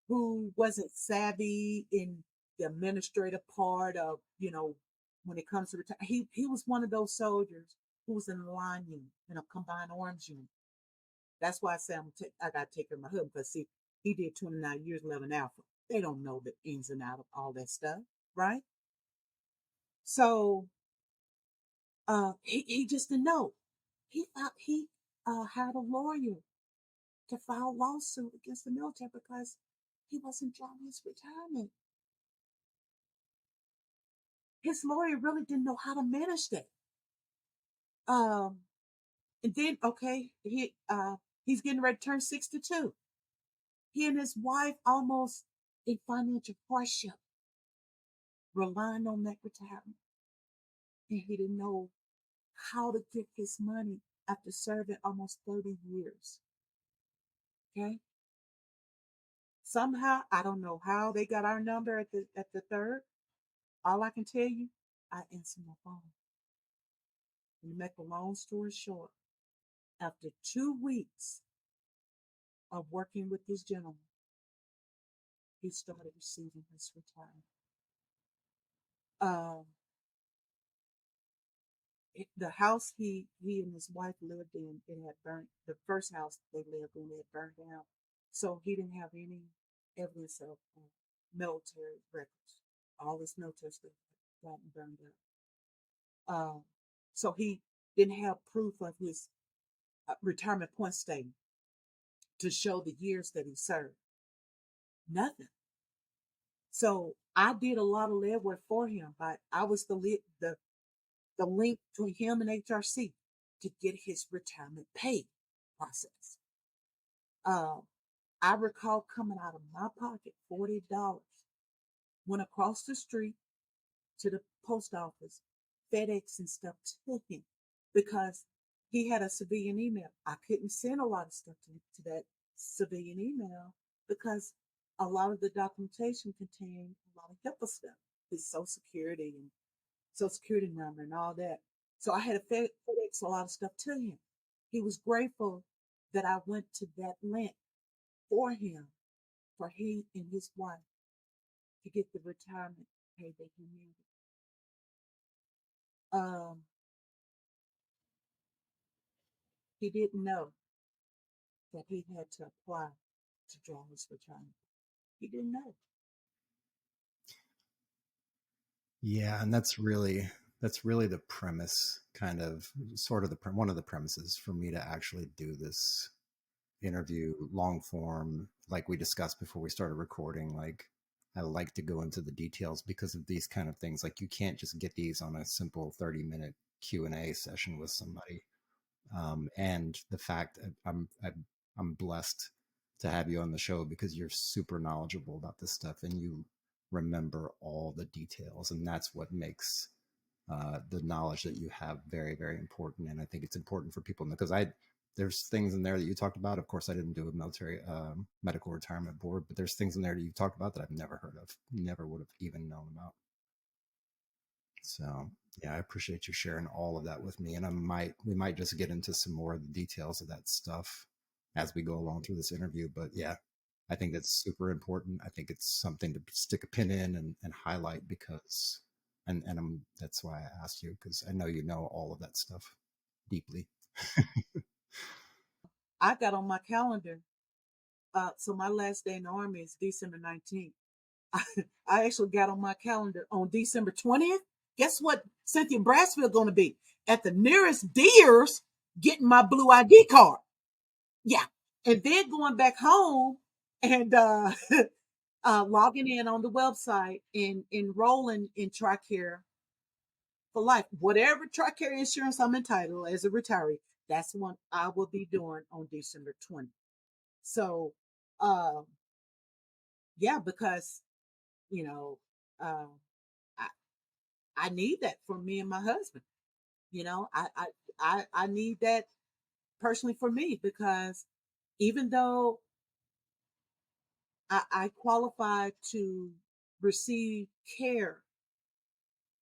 who wasn't savvy in the administrative part of, when it comes to retire. He was one of those soldiers who was in a line unit, in a combined arms unit. That's why I say I got to take care of my husband, because see, he did 29 years 11 Alpha. They don't know the ins and outs of all that stuff, right? So he just didn't know. He thought he had a lawyer to file a lawsuit against the military because he wasn't drawing his retirement. His lawyer really didn't know how to manage that. Um, and then okay, he's getting ready to turn 62. He and his wife almost in financial hardship, relying on that retirement. And he didn't know how to get his money after serving almost 30 years. Okay. Somehow, I don't know how they got our number at the third. All I can tell you, I answered my phone. And to make a long story short, after 2 weeks of working with this gentleman, he started receiving his retirement. Um, the house he and his wife lived in, it had burned. The first house they lived in, it burned down, so he didn't have any evidence of military records. All his military stuff got burned up. So he didn't have proof of his retirement point statement to show the years that he served. Nothing. So I did a lot of legwork for him. I was the link between him and HRC to get his retirement pay process. Uh, I recall coming out of my pocket $40, went across the street to the post office, FedEx and stuff to him, because he had a civilian email. I couldn't send a lot of stuff to that civilian email because a lot of the documentation contained a lot of HIPAA stuff, his social security number and all that. So I had to FedEx a lot of stuff to him. He was grateful that I went to that length for him, for he and his wife to get the retirement pay that he needed. Um, he didn't know that he had to apply to draw his retirement. He didn't know. Yeah, and that's really the premise, kind of sort of one of the premises for me to actually do this interview long form, like we discussed before we started recording. Like, I like to go into the details because of these kind of things. Like, you can't just get these on a simple 30-minute Q&A session with somebody. And the fact that I'm blessed to have you on the show because you're super knowledgeable about this stuff and you remember all the details, and that's what makes the knowledge that you have very, very important. And I think it's important for people because there's things in there that you talked about. Of course, I didn't do a military medical retirement board, but there's things in there that you talked about that I've never heard of, never would have even known about. So yeah, I appreciate you sharing all of that with me. And we might just get into some more of the details of that stuff as we go along through this interview. But yeah, I think that's super important. I think it's something to stick a pin in and highlight because, and that's why I asked you, because I know you know all of that stuff deeply. I got on my calendar. So my last day in the Army is December 19th. I actually got on my calendar on December 20th. Guess what Cynthia Brasfield going to be? At the nearest DRS getting my blue ID card. Yeah. And then going back home and logging in on the website and enrolling in Tricare for life. Whatever Tricare insurance I'm entitled as a retiree, that's what I will be doing on December 20th. So, uh, yeah, because, you know, uh, I, I need that for me and my husband. You know, I need that personally for me because even though I qualify to receive care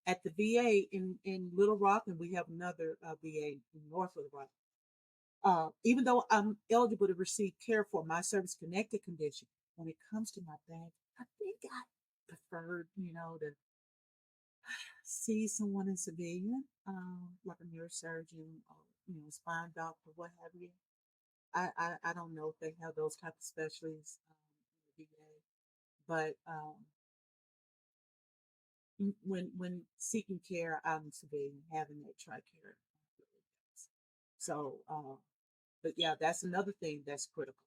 at the VA in Little Rock, and we have another VA in North Little Rock. Even though I'm eligible to receive care for my service connected condition, when it comes to my back, I think I prefer, to see someone in civilian, like a neurosurgeon or spine doctor, what have you. I don't know if they have those type of specialties in the VA, but when seeking care out in civilian, having that TRICARE really helps. So, but yeah, that's another thing that's critical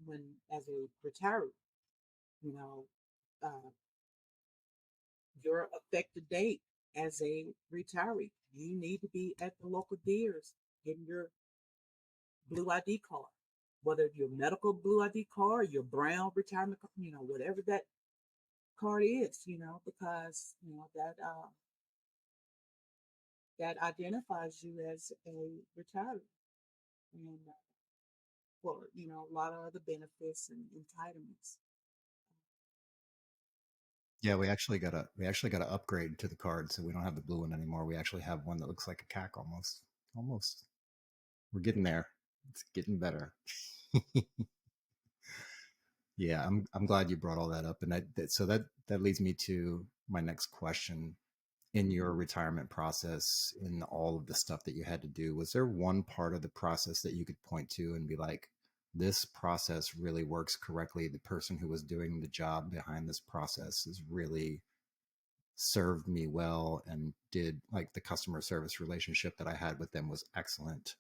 when as a retiree, you know, uh, your effective date as a retiree, you need to be at the local DRS getting your blue ID card, whether your medical blue ID card, your brown retirement card, whatever that card is, because that identifies you as a retiree and for a lot of other benefits and entitlements. Yeah, we actually got to upgrade to the card, so we don't have the blue one anymore. We actually have one that looks like a CAC almost. Almost. We're getting there. It's getting better. Yeah, I'm glad you brought all that up, and so that leads me to my next question. In your retirement process, in all of the stuff that you had to do, was there one part of the process that you could point to and be like, this process really works correctly? The person who was doing the job behind this process is really served me well and did like the customer service relationship that I had with them was excellent.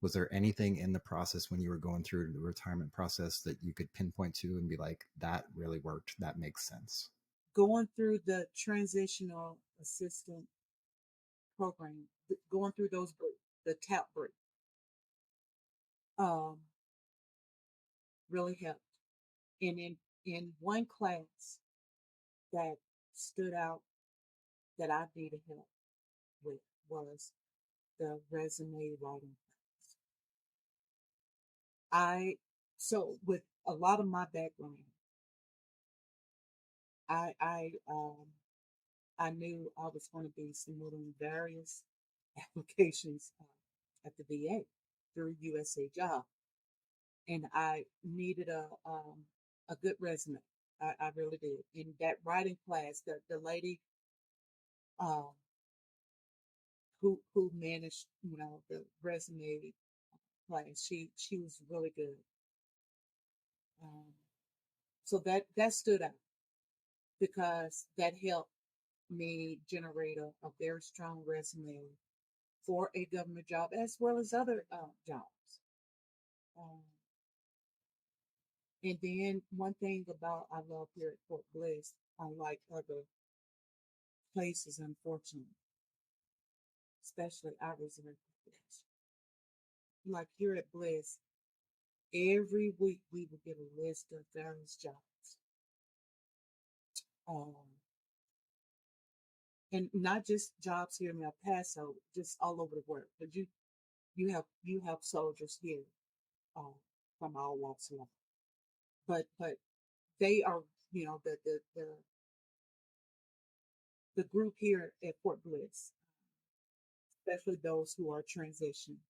Was there anything in the process when you were going through the retirement process that you could pinpoint to and be like, that really worked? That makes sense. Going through the transitional assistant program, going through those the TAP break, um, really helped. And in one class that stood out that I needed help with was the resume writing class. With a lot of my background, I I um I knew I was going to be submitting various applications at the VA through USA Job, and I needed a good resume. I really did. In that writing class, the lady um, who managed the resume class, she was really good. Um, so that stood out because that helped me generate a very strong resume for a government job as well as other jobs. Um, and then one thing about I love here at Fort Bliss, unlike other places, unfortunately, especially our reserve population, like here at Bliss, every week we would get a list of various jobs. Um, and not just jobs here in El Paso, just all over the world. But you have soldiers here, um, from all walks of life. But they are, the group here at Fort Bliss, especially those who are transitioned,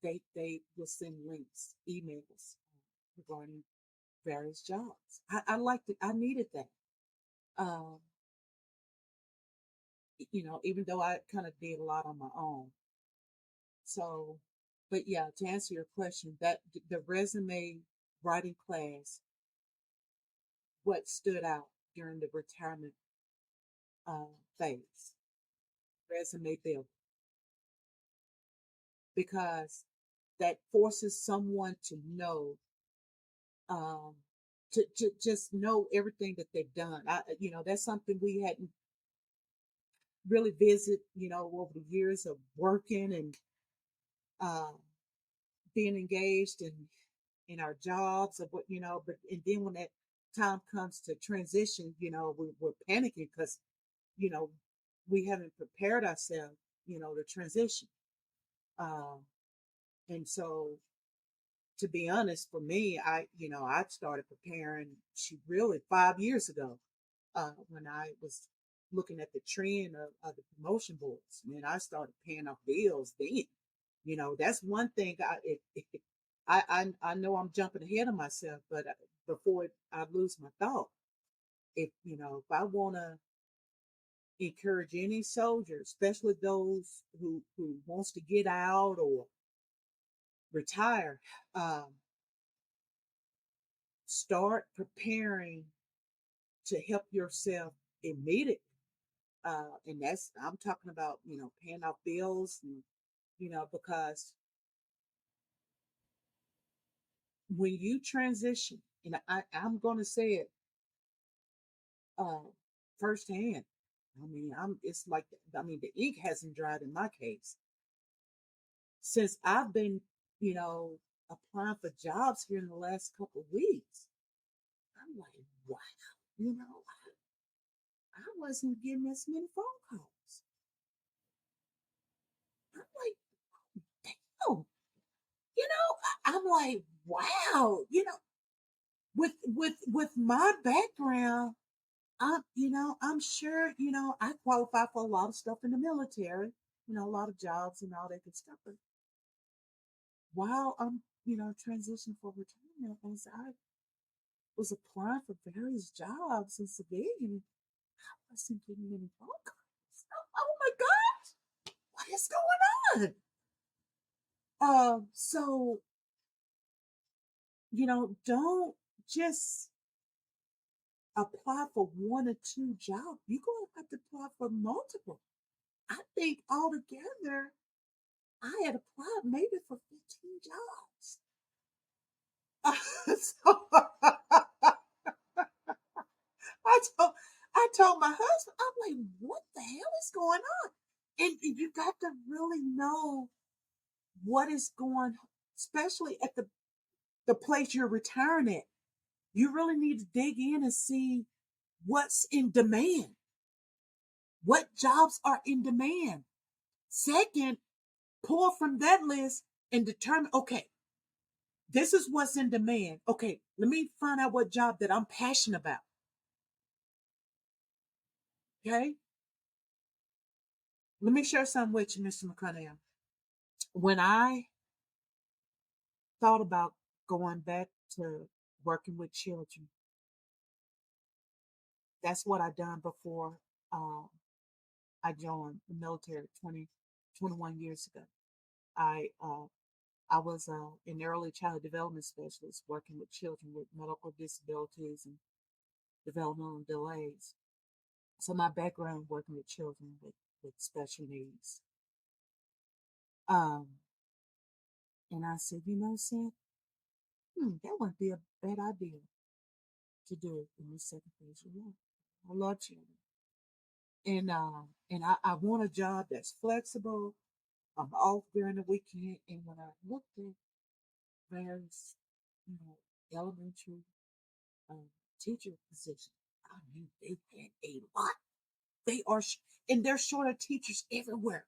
they will send links, emails, regarding various jobs. I liked it. I needed that. Um, even though I kind of did a lot on my own. So, but yeah, to answer your question, that the resume writing class, what stood out during the retirement phase, resume building, because that forces someone to know, um, to just know everything that they've done. That's something we hadn't really visit, over the years of working and uh, being engaged in our jobs of what, but and then when that time comes to transition, we're panicking because, you know, we haven't prepared ourselves, to transition. Um, and so to be honest, for me, I started preparing she really 5 years ago, when I was looking at the trend of the promotion boards. Man, I started paying off bills then. That's one thing. I know I'm jumping ahead of myself, but before I lose my thought, if I want to encourage any soldier, especially those who wants to get out or retire, um, start preparing to help yourself immediately. And that's I'm talking about, paying off bills, and because when you transition, and I'm going to say it uh, firsthand. I mean, it's like, I mean, the ink hasn't dried in my case since I've been, you know, applying for jobs here in the last couple of weeks. I'm like, wow, I wasn't getting as many phone calls. I'm like, damn, I'm like, wow, with my background, I'm sure, I qualify for a lot of stuff in the military, a lot of jobs and all that good stuff. But while I'm, transitioning for retirement, as I was applying for various jobs in civilian, I wasn't getting any phone calls. Oh my God, what is going on? So, don't just apply for one or two jobs. You're going to have to apply for multiple. I think altogether, I had applied maybe for 15 jobs. So I told I told my husband, I'm like, what the hell is going on? And you got to really know what is going, especially at the place you're retiring at. You really need to dig in and see what's in demand. What jobs are in demand? Second, pull from that list and determine, okay, this is what's in demand. Okay, let me find out what job that I'm passionate about. Okay, let me share something with you, Mr. McConnell. When I thought about going back to working with children, that's what I done before um, I joined the military 21 years ago. I uh, I was an early child development specialist working with children with medical disabilities and developmental delays. So my background working with children with special needs. Um, and I said, Sam, that wouldn't be a bad idea to do it in the second phase of life. I love children. And I want a job that's flexible. I'm off during the weekend. And when I looked at various you know, elementary teacher position. I mean, they had a lot. They are, and they're short of teachers everywhere.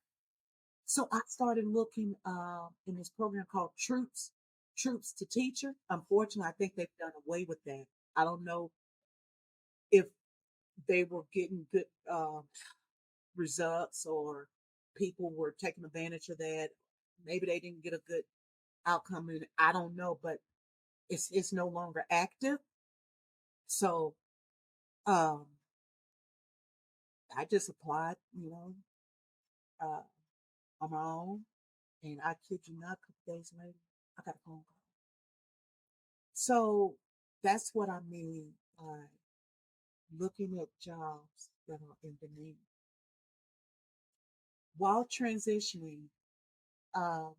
So I started looking in this program called Troops to Teacher. Unfortunately, I think they've done away with that. I don't know if they were getting good results or people were taking advantage of that. Maybe they didn't get a good outcome in it. I don't know, but it's no longer active. So um, I just applied, uh, on my own, and I kid you not, a couple days later, I got a phone call. So that's what I mean by looking at jobs that are in demand while transitioning um,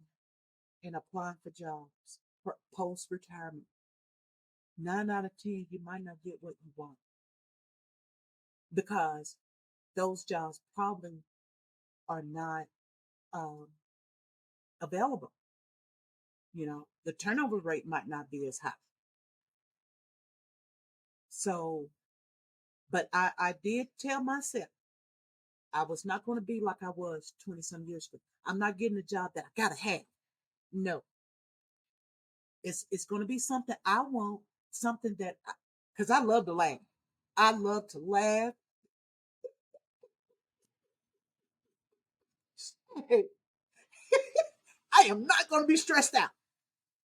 and applying for jobs for post retirement. 9 out of 10, you might not get what you want because those jobs probably are not um, available. The turnover rate might not be as high. So, but I did tell myself I was not going to be like I was 20 some years ago. I'm not getting a job that I got to have. No, it's going to be something I want, something that, because I love to laugh. I love to laugh. I am not going to be stressed out.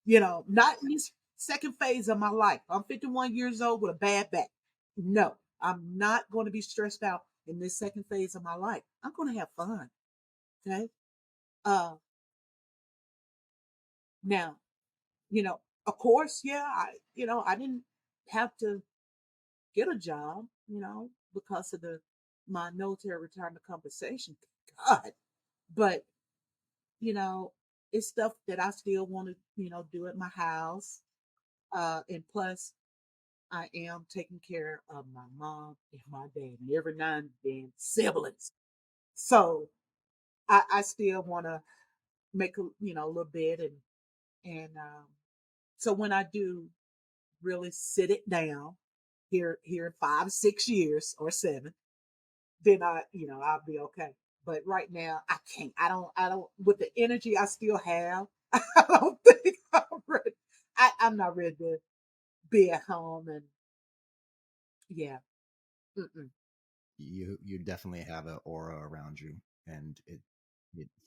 Not in this second phase of my life. I'm 51 years old with a bad back. No, I'm not going to be stressed out in this second phase of my life. I'm going to have fun. Okay. Uh, Now, of course, yeah, I didn't have to get a job, because of my military retirement compensation. God, but you know, it's stuff that I still want to, do at my house. And plus, I am taking care of my mom and my dad, and every now and then siblings. So I still want to make a little bit, and so when I do really sit it down here in 5 6 years or 7, then I'll be okay. But right now I can't. I don't with the energy I still have, I don't think I'm ready. I'm not ready to be at home and yeah. Mm-mm. You definitely have an aura around you, and it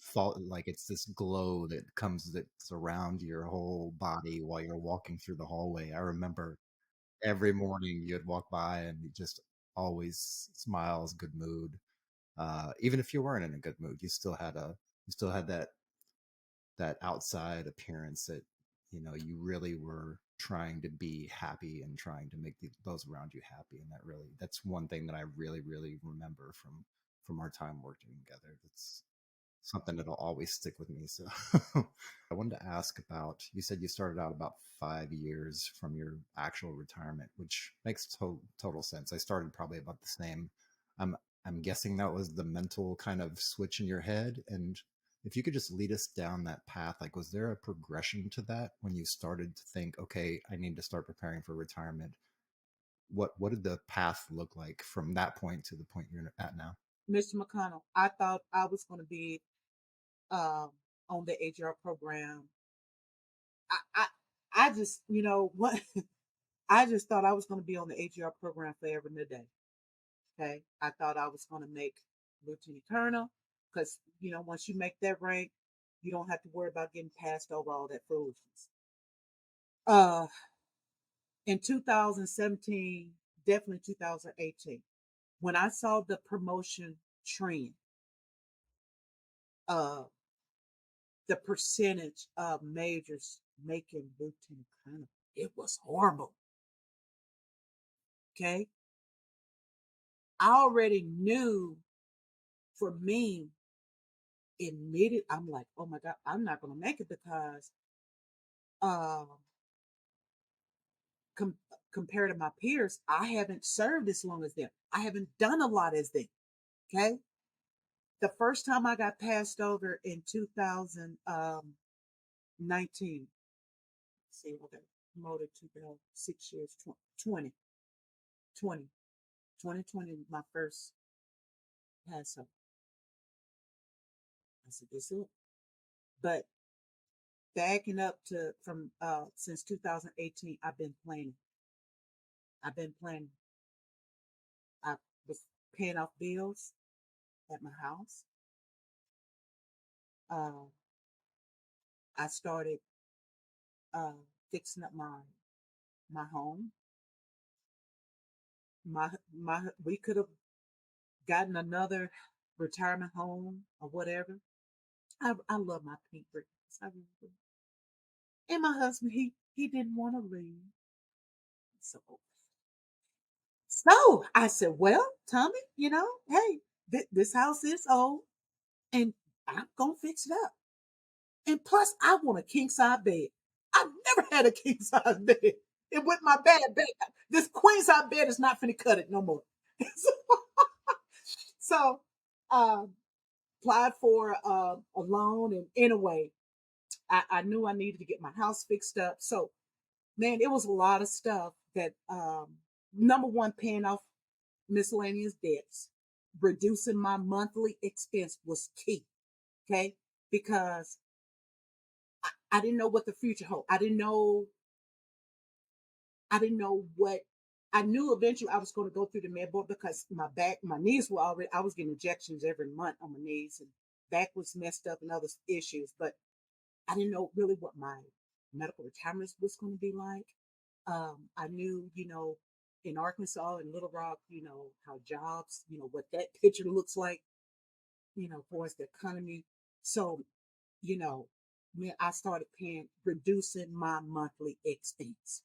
fall like it's this glow that comes that's around your whole body while you're walking through the hallway. I remember every morning you'd walk by and you just always smiles, good mood. Even if you weren't in a good mood, you still had that outside appearance that you really were trying to be happy and trying to make those around you happy, and that's one thing that I really remember from our time working together. That's something that'll always stick with me. So I wanted to ask about, you said you started out about 5 years from your actual retirement, which makes total sense. I started probably about the same. I'm I'm guessing that was the mental kind of switch in your head. And if you could just lead us down that path, like was there a progression to that when you started to think, okay, I need to start preparing for retirement? What did the path look like from that point to the point you're at now? Mr. McConnell, I thought I was going to be um, on the HR program. I, I, I just, what? I just thought I was going to be on the HR program forever and a day. Okay. I thought I was going to make lieutenant colonel because, once you make that rank, you don't have to worry about getting passed over all that foolishness. Uh, in 2017, definitely 2018, when I saw the promotion trend, uh, the percentage of majors making lieutenant colonel, it was horrible. Okay. I already knew for me, immediate, I'm like, oh my God, I'm not going to make it because um, com- compared to my peers, I haven't served as long as them. I haven't done a lot as them. Okay. The first time I got passed over in 2019, see, okay. promoted to the 6 years, 20, 20, 2020, my first pass up. I said, this is it. But backing up to from since 2018, I've been planning. I've been planning. I was paying off bills at my house. Uh, I started uh, fixing up my home. My we could have gotten another retirement home or whatever. I love my pink bricks. I really do. And my husband, he didn't want to leave. So I said, well, Tommy, hey, this house is old and I'm gonna fix it up. And plus, I want a king size bed. I've never had a king size bed. And with my bad back, this queen size bed is not finna cut it no more. so, um, applied for a loan, and anyway, I knew I needed to get my house fixed up. So, man, it was a lot of stuff that number one, paying off miscellaneous debts, reducing my monthly expense was key. Okay, because I didn't know what the future held. I didn't know what. I knew eventually I was going to go through the med board because my knees were already. I was getting injections every month on my knees, and back was messed up and other issues. But I didn't know really what my medical retirement was going to be like. I knew, in Arkansas and Little Rock, how jobs, what that picture looks like, for the economy. So, you know, when I started reducing my monthly expense.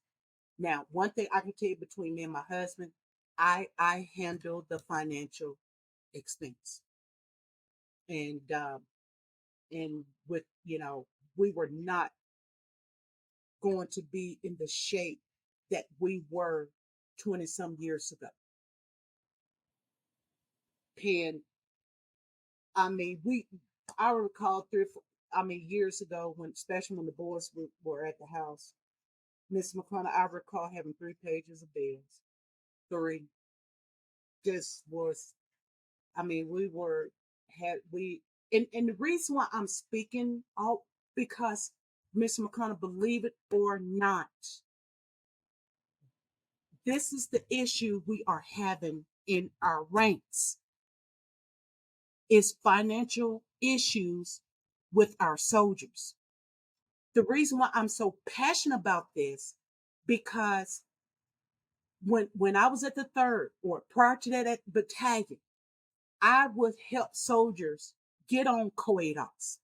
Now, one thing I can tell you between me and my husband, I handled the financial expense, and with we were not going to be in the shape that we were 20 some years ago. And I recall years ago when, especially when the boys were at the house, Miss McConnell, I recall having 3 pages of bills. Three just was, we and the reason why I'm speaking out, because Miss McConnell, believe it or not, this is the issue we are having in our ranks, is financial issues with our soldiers. The reason why I'm so passionate about this, because when I was at the third or prior to that at battalion, I would help soldiers get on COEDOS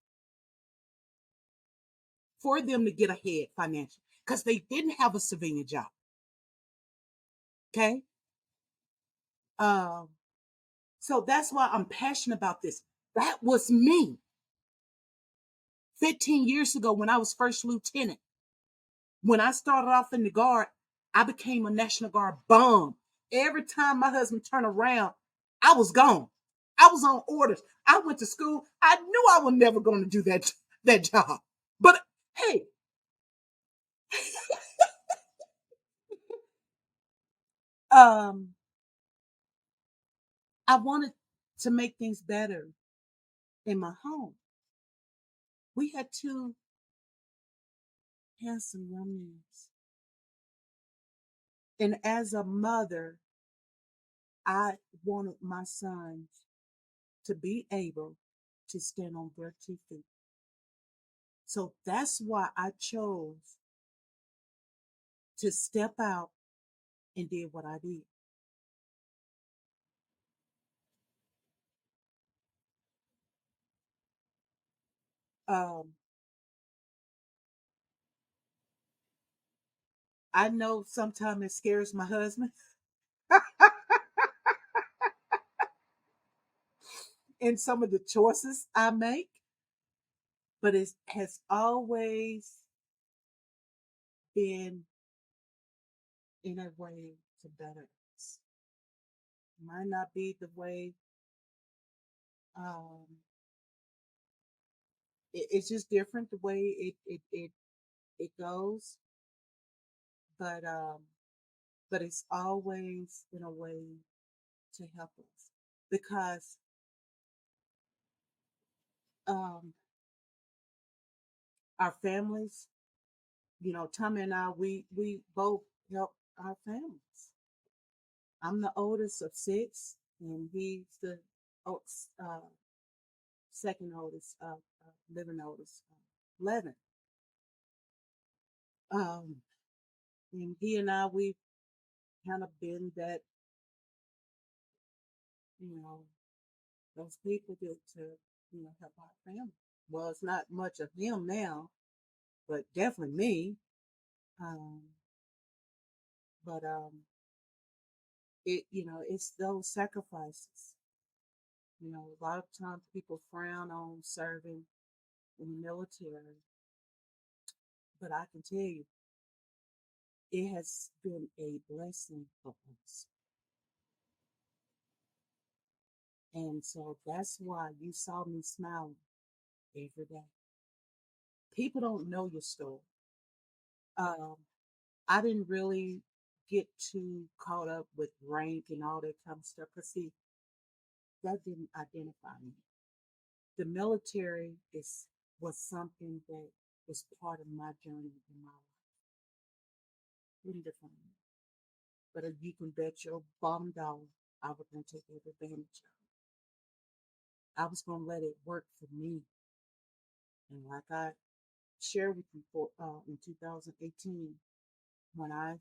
for them to get ahead financially because they didn't have a civilian job. Okay. Um, so that's why I'm passionate about this. That was me 15 years ago when I was first lieutenant. When I started off in the Guard, I became a National Guard bum. Every time my husband turned around, I was gone. I was on orders. I went to school. I knew I was never going to do that job. But hey, um, I wanted to make things better in my home. We had 2 handsome young men. And as a mother, I wanted my sons to be able to stand on their 2 feet. So that's why I chose to step out and did what I did. Um, I know sometimes it scares my husband in some of the choices I make, but it has always been in a way to better us. Might not be the way um, it's just different the way it goes. but but it's always in a way to help us because um, our families, Tommy and I, we both help our families. I'm the oldest of six, and he's the uh, second oldest, living oldest, 11. Um, and he and I, we kind of been that, you know, those people to help our family. Well, it's not much of him now, but definitely me. Um, but it's those sacrifices. A lot of times people frown on serving in the military, but I can tell you, it has been a blessing for us. And so that's why you saw me smiling every day. People don't know your story. Um, I didn't really get too caught up with rank and all that kind of stuff because, see, that didn't identify me. The military was something that was part of my journey in my life. Didn't define me. But if you can bet your bottom dollar, I was going to take every advantage of it. I was going to let it work for me. And like I shared with you in 2018, when I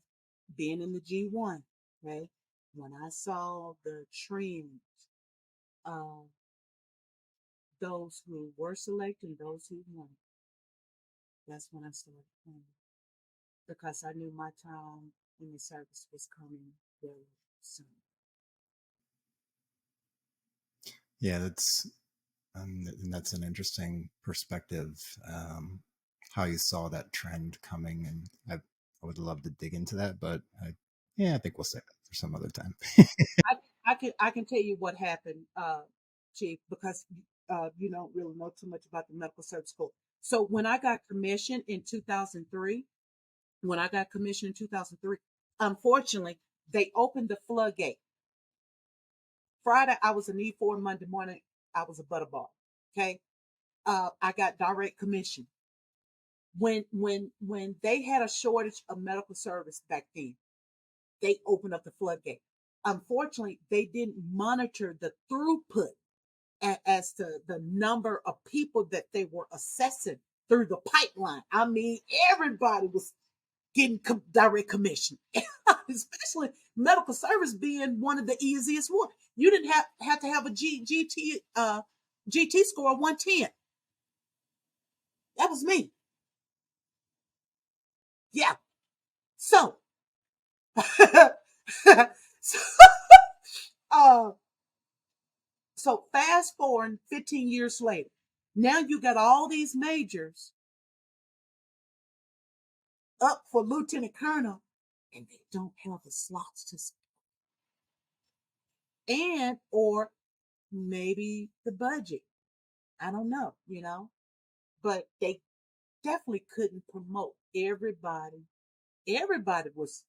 been in the G1, okay, when I saw the trends of those who were selected and those who won, that's when I started planning because I knew my time in the service was coming very soon. Yeah, and that's an interesting perspective. How you saw that trend coming, and I would love to dig into that, but I think we'll save it for some other time. I can tell you what happened, Chief, because you don't really know too much about the medical service school. So when I got commissioned in 2003, unfortunately, they opened the floodgate. Friday, I was an E4. Monday morning, I was a butterball. Okay, I got direct commission. When they had a shortage of medical service back then, they opened up the floodgate. Unfortunately, they didn't monitor the throughput as to the number of people that they were assessing through the pipeline. I mean, everybody was getting direct commission, especially medical service being one of the easiest one. You didn't have to have a GT score of 110. That was me. Yeah. So, so, uh, so fast forward 15 years later. Now you got all these majors up for lieutenant colonel, and they don't have the slots to, and or maybe the budget. I don't know, but they definitely couldn't promote everybody. Everybody was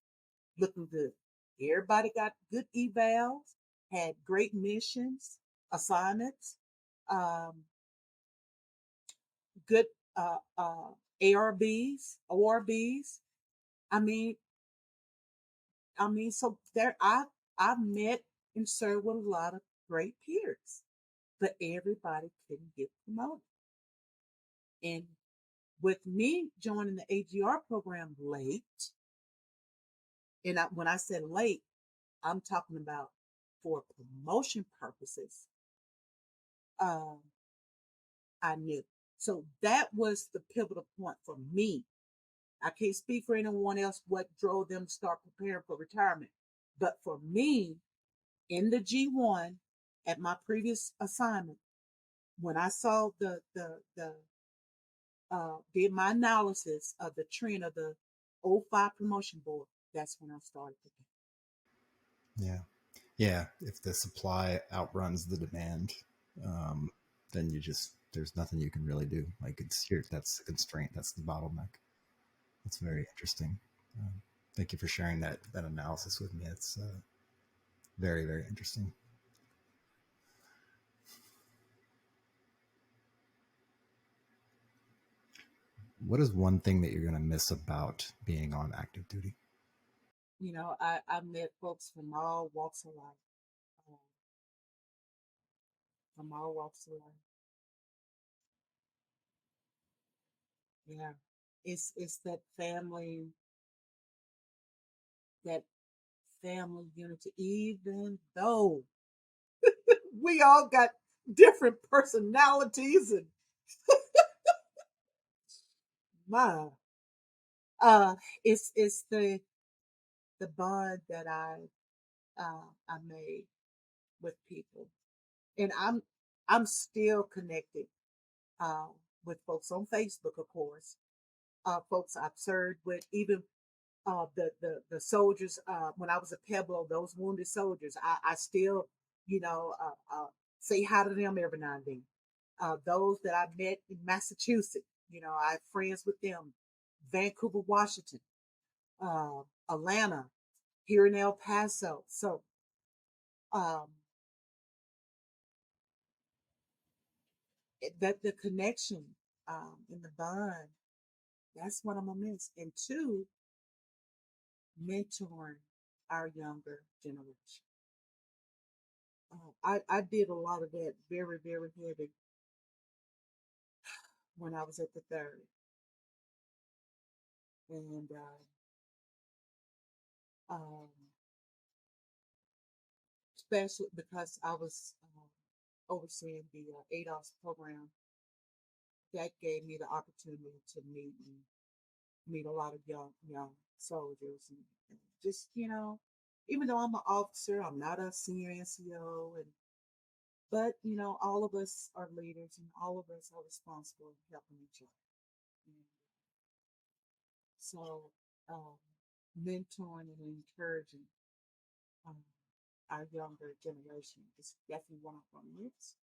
looking good. Everybody got good evals, had great missions, assignments, um, good ARBs, ORBs. I mean, so there I've met and served with a lot of great peers, but everybody couldn't get promoted. And with me joining the AGR program late, and when I said late, I'm talking about for promotion purposes. Um, I knew. So that was the pivotal point for me. I can't speak for anyone else what drove them to start preparing for retirement. But for me, in the G1 at my previous assignment, when I saw the did my analysis of the trend of the '05 promotion board, that's when I started thinking. Yeah. Yeah. If the supply outruns the demand, um, then there's nothing you can really do. Like it's here, that's the constraint, that's the bottleneck. That's very interesting. Thank you for sharing that analysis with me. It's very, very interesting. What is one thing that you're going to miss about being on active duty? I met folks from all walks of life, um, from all walks of life. Yeah, it's that family unity. Even though we all got different personalities and my, uh, it's the bond that I made with people, and I'm still connected uh, with folks on Facebook, of course. Folks I've served with, even the soldiers when I was a PEBLO, those wounded soldiers. I still, you know, say hi to them every now and then. Those that I met in Massachusetts, I have friends with them. Vancouver, Washington, Atlanta, here in El Paso. So um, that the connection and the bond, that's what I'm gonna miss. And two, mentoring our younger generation. I did a lot of that very, very heavy when I was at the third. And um, especially because I was overseeing the ADOS program, that gave me the opportunity to meet a lot of young soldiers, and just, even though I'm an officer, I'm not a senior NCO, but all of us are leaders, and all of us are responsible for helping each other. And so, um, mentoring and encouraging um, our younger generation is definitely one of our myths.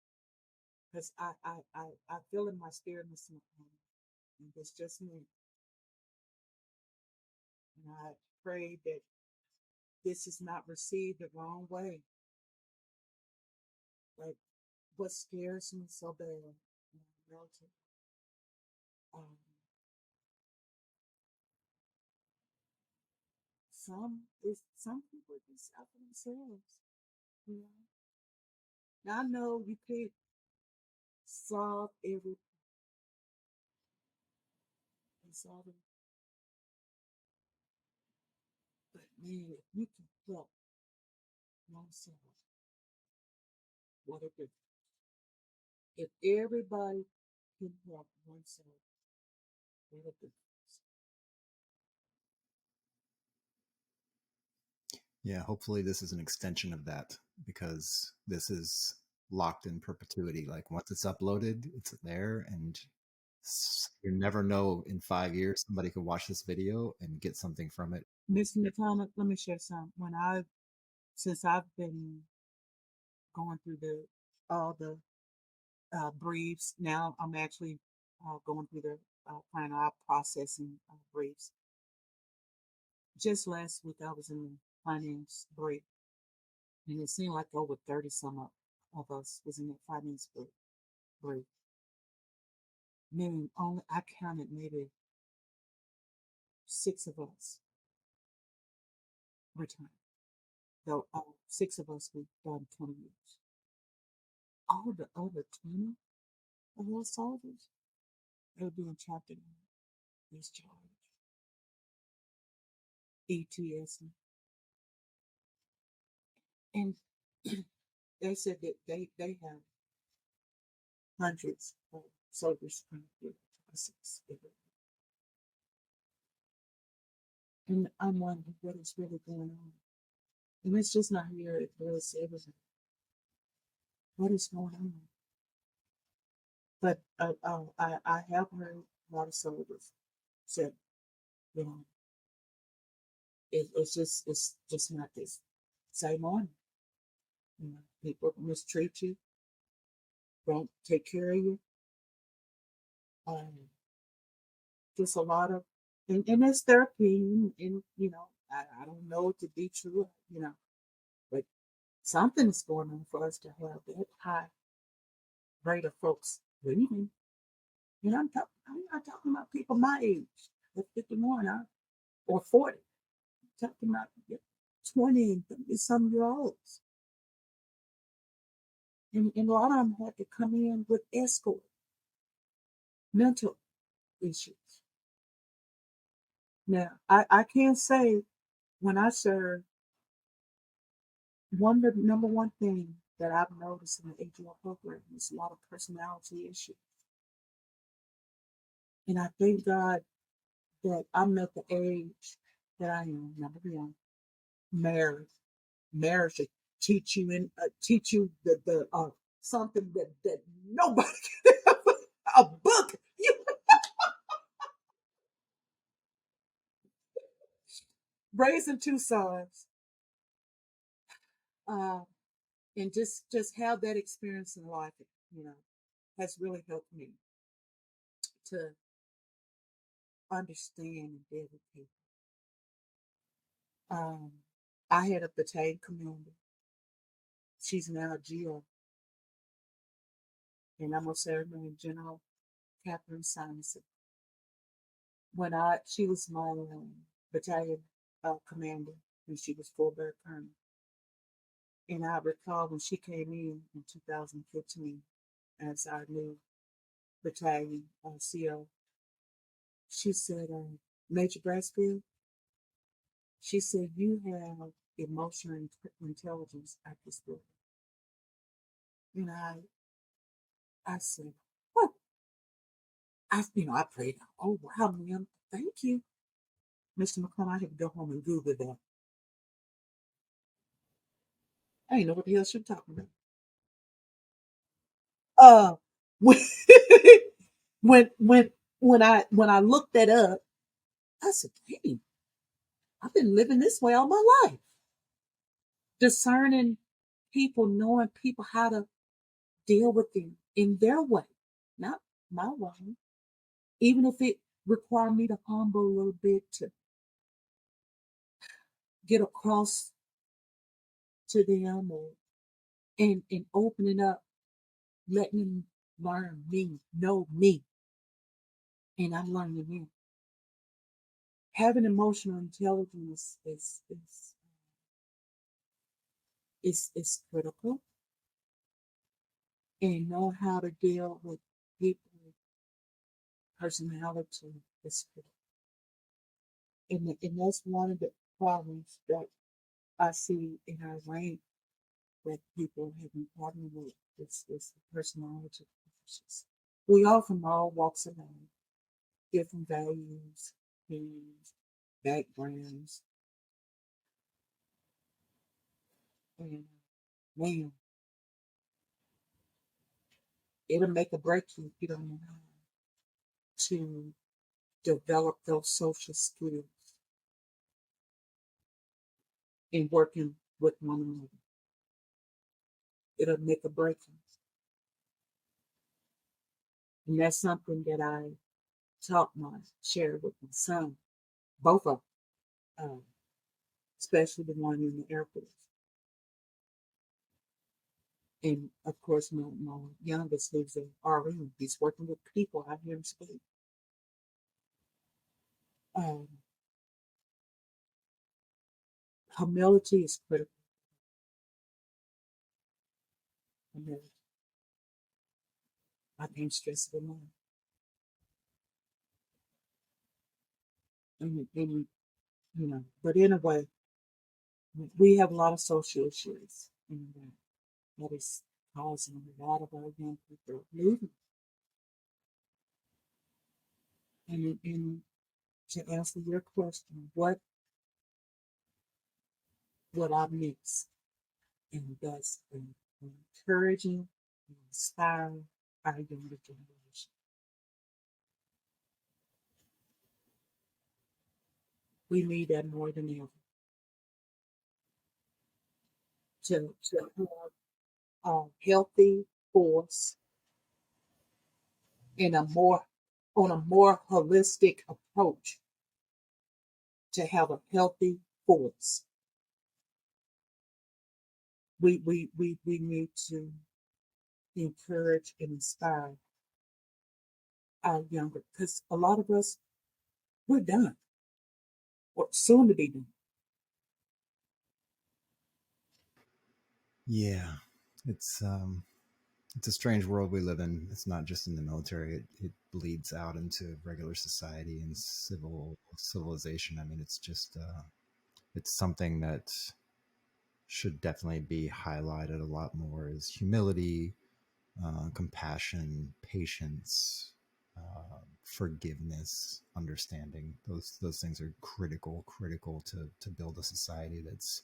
Because I feel in my spirit, Mr. McConnell, and it's just me. And I pray that this is not received the wrong way. Like, what scares me so bad in our military, um, some people just out for themselves. You know, now I know you can't solve every solve it, but man, if you can help oneself, what a difference. If everybody can help oneself, what a difference. Yeah, hopefully this is an extension of that, because this is locked in perpetuity. Like once it's uploaded, it's there, and you never know, in 5 years somebody could watch this video and get something from it. Mr. McConnell, let me share some. Since I've been going through all the briefs, now I'm actually going through the final out processing briefs. Just last week, I was in the finance brief, and it seemed like over 30 some of us was in that finance brief. Meaning, only I counted maybe 6 of us returned. Though 6 of us we've done 20 years. All the other 20 of those soldiers, they were being trapped in discharge, ETS, and they said that they have hundreds of soldiers coming through process. And I'm wondering what is really going on. And it's just not here, it was everything. What is going on? But I have heard a lot of soldiers said, you know, it's just not this same on. People mistreat you, don't take care of you. Um, just a lot of, and there's therapy, and I don't know it to be true, but something is going on for us to have that high rate of folks leaving. I'm not talking about people my age, at 51 or 40. I'm talking about 20 and 30 some year olds. And a lot of them had to come in with escort, mental issues. Now, I can't say when I served, the number one thing that I've noticed in the AGL program is a lot of personality issues. And I thank God that I'm at the age that I am, number one, married. Marriage should teach you the something that nobody can ever, a book. Raising two sons, uh, and just have that experience in life, you know, has really helped me to understand and deal with people. Um, I had a battalion commander. She's now a GO, and I'm gonna say her name, General Catherine Simonson. She was my battalion commander, and she was full bird colonel. And I recall when she came in 2015 as our new battalion CO, she said, Major Brasfield, she said, you have emotional intelligence at this book. And I said, what? I prayed, oh, wow, ma'am, thank you. Mr. McClellan, I had to go home and Google that. I didn't know what the hell she was talking about. Uh, when, when I looked that up, I said, hey, I've been living this way all my life. Discerning people, knowing people how to deal with them in their way, not my way. Even if it required me to humble a little bit to get across to them and opening up, letting them learn me, know me, and I'm learning them. Having emotional intelligence is critical, and know how to deal with people personality is critical. And that's one of the problems that I see in our rank that people have been partnering with is the personality issues. We all from all walks of life, different values, opinions, backgrounds, and man, it'll make a break you if you don't know how to develop those social skills in working with one another. It'll make a break you. And that's something that I shared with my son, both of them, especially the one in the Air Force. And of course, my youngest, who's an RN, he's working with people. I hear him speak. Um, Humility is critical. Humility. I can't stress it enough. And but in a way, we have a lot of social issues, and that is causing a lot of our young people leaving. And to answer your question, what would I miss? And that's encouraging and inspiring our younger generation. We need that more than ever to have a healthy force in a more on a more holistic approach to have a healthy force. We need to encourage and inspire our younger, because a lot of us, we're done or soon to be done. Yeah, it's it's a strange world we live in. It's not just in the military; it bleeds out into regular society and civilization. I mean, it's just it's something that should definitely be highlighted a lot more: is humility, compassion, patience, forgiveness, understanding. Those things are critical to build a society that's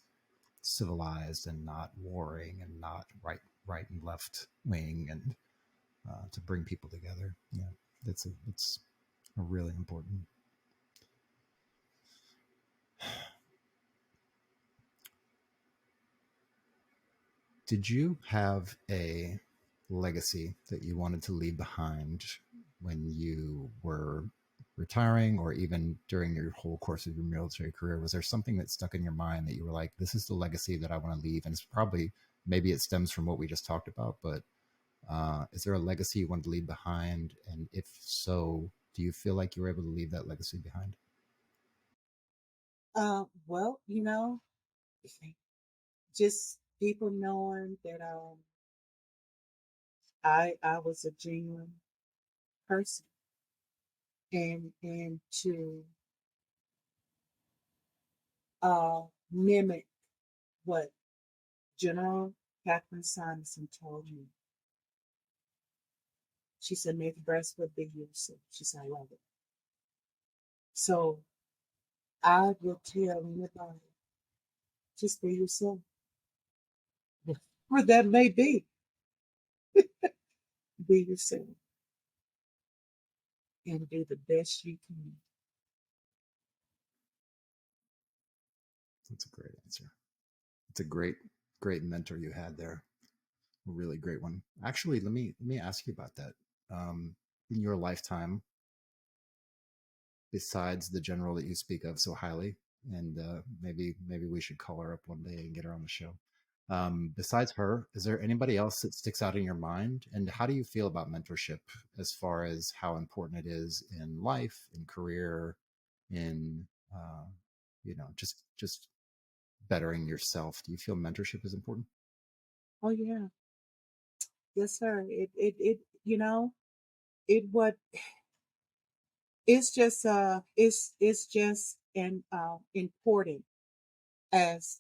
civilized and not warring and not right and left wing, and to bring people together. Yeah, it's a really important. Did you have a legacy that you wanted to leave behind when you were retiring, or even during your whole course of your military career? Was there something that stuck in your mind that you were like, this is the legacy that I want to leave? And it's probably, maybe it stems from what we just talked about, but is there a legacy you wanted to leave behind? And if so, do you feel like you were able to leave that legacy behind? Well, just people knowing that I was a genuine person, and to mimic what General Catherine Simonson told me. She said, "Make the Brasfield be yourself." She said, "I love it." So I will tell anybody, just be yourself, where that may be. Be yourself and do the best you can. That's a great answer. It's a great mentor you had there. A really great one. Actually, let me ask you about that. In your lifetime, besides the general that you speak of so highly, and maybe we should call her up one day and get her on the show. Besides her, is there anybody else that sticks out in your mind? And how do you feel about mentorship as far as how important it is in life, in career, in uh, just bettering yourself? Do you feel mentorship is important? Oh yeah, yes, sir. It it what it's just an important as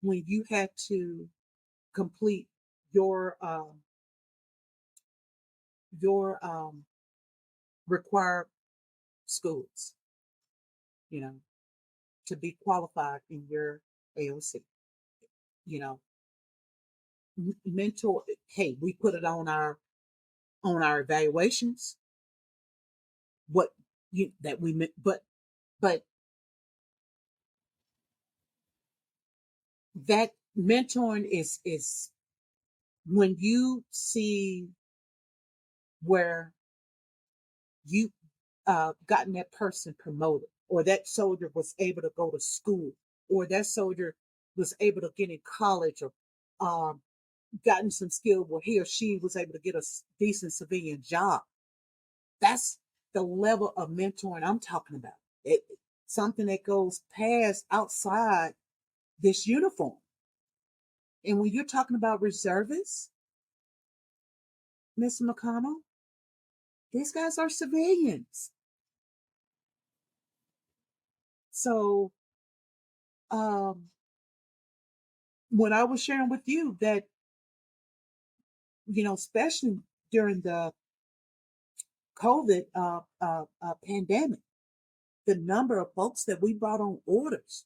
when you had to complete your your required schools, you know, to be qualified in your AOC, you know, mentor. Hey, we put it on our evaluations. What you that we meant, but that mentoring is when you see where you gotten that person promoted, or that soldier was able to go to school, or that soldier was able to get in college, or um, gotten some skill where he or she was able to get a decent civilian job. That's the level of mentoring I'm talking about. Something that goes past outside this uniform. And when you're talking about reservists, Mr. McConnell, these guys are civilians. So um, when I was sharing with you that, especially during the COVID pandemic, the number of folks that we brought on orders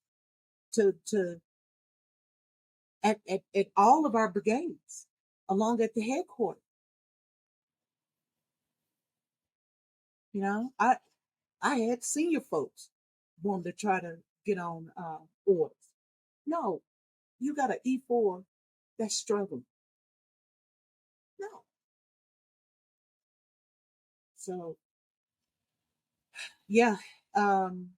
to at all of our brigades, along at the headquarters. I had senior folks wanting to try to get on orders. No, you got an E4 that's struggling. No. So yeah, um,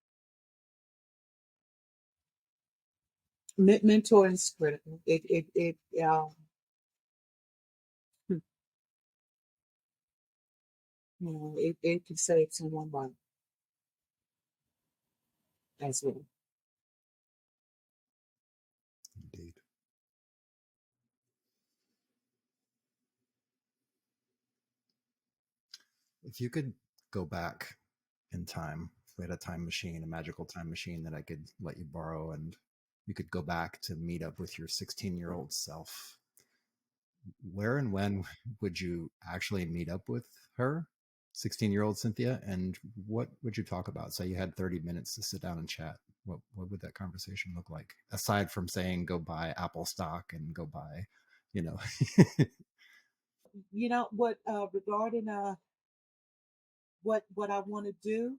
Mentoring is critical. Hmm, it can save someone's life as well. Indeed. If you could go back in time, if we had a time machine, a magical time machine that I could let you borrow, and you could go back to meet up with your 16-year-old self, where and when would you actually meet up with her, 16-year-old Cynthia, and what would you talk about? So you had 30 minutes to sit down and chat. What would that conversation look like, aside from saying go buy Apple stock and go buy, you know? You know what? Regarding what I want to do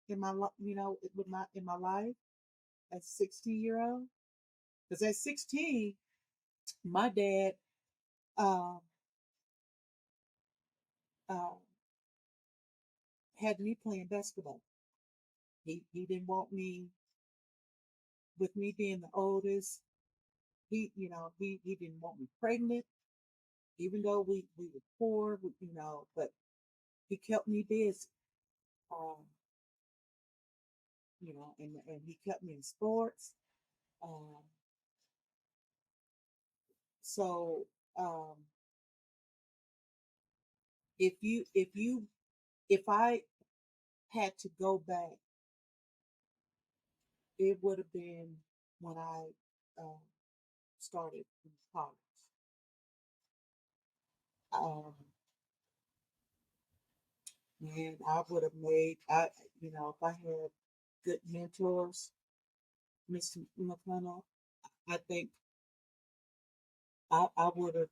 in my with my in my life as 16-year-old, because at 16, my dad um uh, had me playing basketball. He didn't want me, with me being the oldest. He didn't want me pregnant, even though we were poor, but he kept me busy. Um, and he kept me in sports. Um, so um, if I had to go back, it would have been when I um, started in college. Um, and I would have if I had good mentors, Mr. McClellan, I think I would have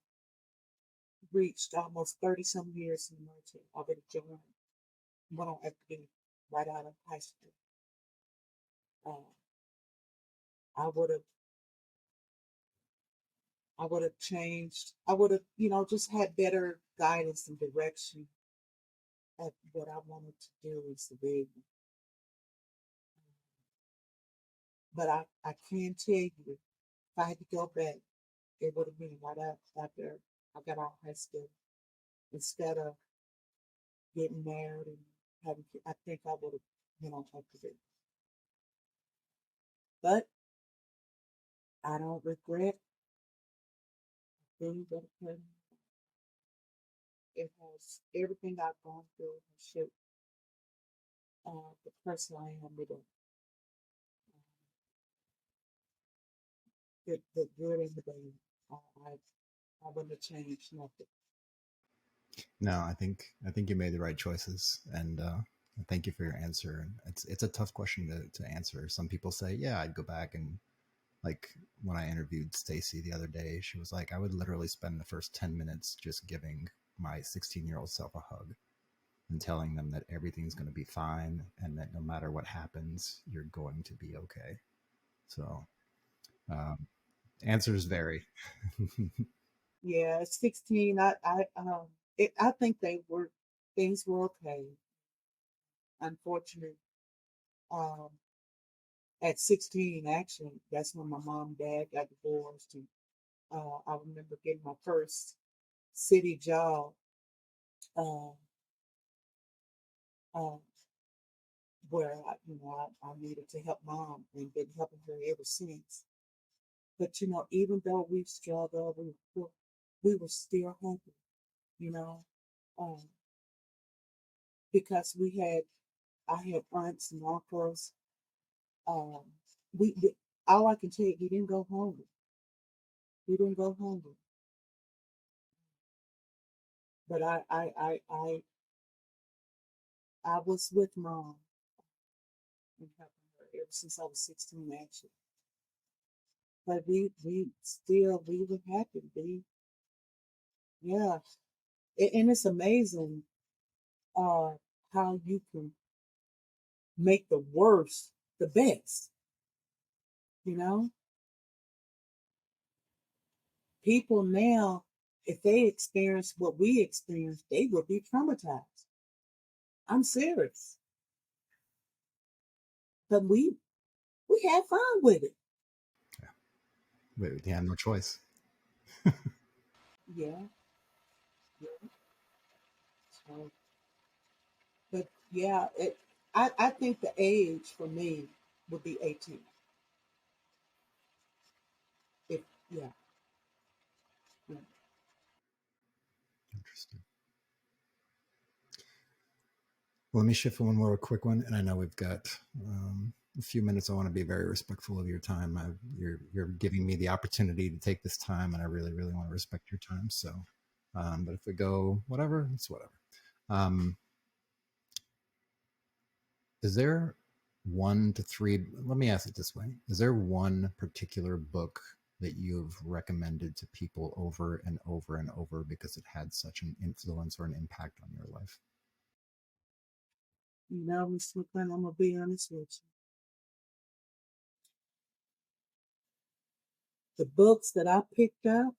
reached almost 30 some years in the military. I would have joined, went on academy right out of high school. Uh, I would have I would have changed. I would have, just had better guidance and direction at what I wanted to do as a baby. But I can tell you, if I had to go back, it would have been right after I got out of high school. Instead of getting married and having kids, I think I would have been on activity. But I don't regret things that happened. It has everything I've gone through has shaped the person I am today. The good and the bad. I wouldn't have changed nothing. No, I think you made the right choices, and thank you for your answer. And it's a tough question to answer. Some people say, yeah, I'd go back, and like when I interviewed Stacy the other day, she was like, I would literally spend the first 10 minutes just giving my 16-year-old self a hug and telling them that everything's going to be fine and that no matter what happens, you're going to be okay. So um, answers vary. Yeah, at 16, I think things were okay. Unfortunate. Um, at 16, actually, that's when my mom and dad got divorced, and I remember getting my first city job. Uh, uh, where I needed to help mom and been helping her ever since. But even though we struggled, we were still happy, you know, um, because I had aunts and uncles. Um, we all I can tell you, we didn't go hungry. We didn't go hungry. But I was with mom and helping her ever since I was 16, actually. But we were happy. Yeah, and it's amazing uh how you can make the worst the best. You know, people now, if they experience what we experienced, they would be traumatized. I'm serious. But we had fun with it. We have no choice. Yeah, yeah. So, but yeah, I think the age for me would be 18. If yeah, yeah. Interesting. Well, let me shift one more quick one, and I know we've got a few minutes. I want to be very respectful of your time. You're giving me the opportunity to take this time, and I really, really want to respect your time. So, but if we go whatever, it's whatever. Um, is there one to three? Let me ask it this way: is there one particular book that you've recommended to people over and over and over because it had such an influence or an impact on your life? You know, Mr. McClellan, I'm gonna be honest with you. The books that I picked up,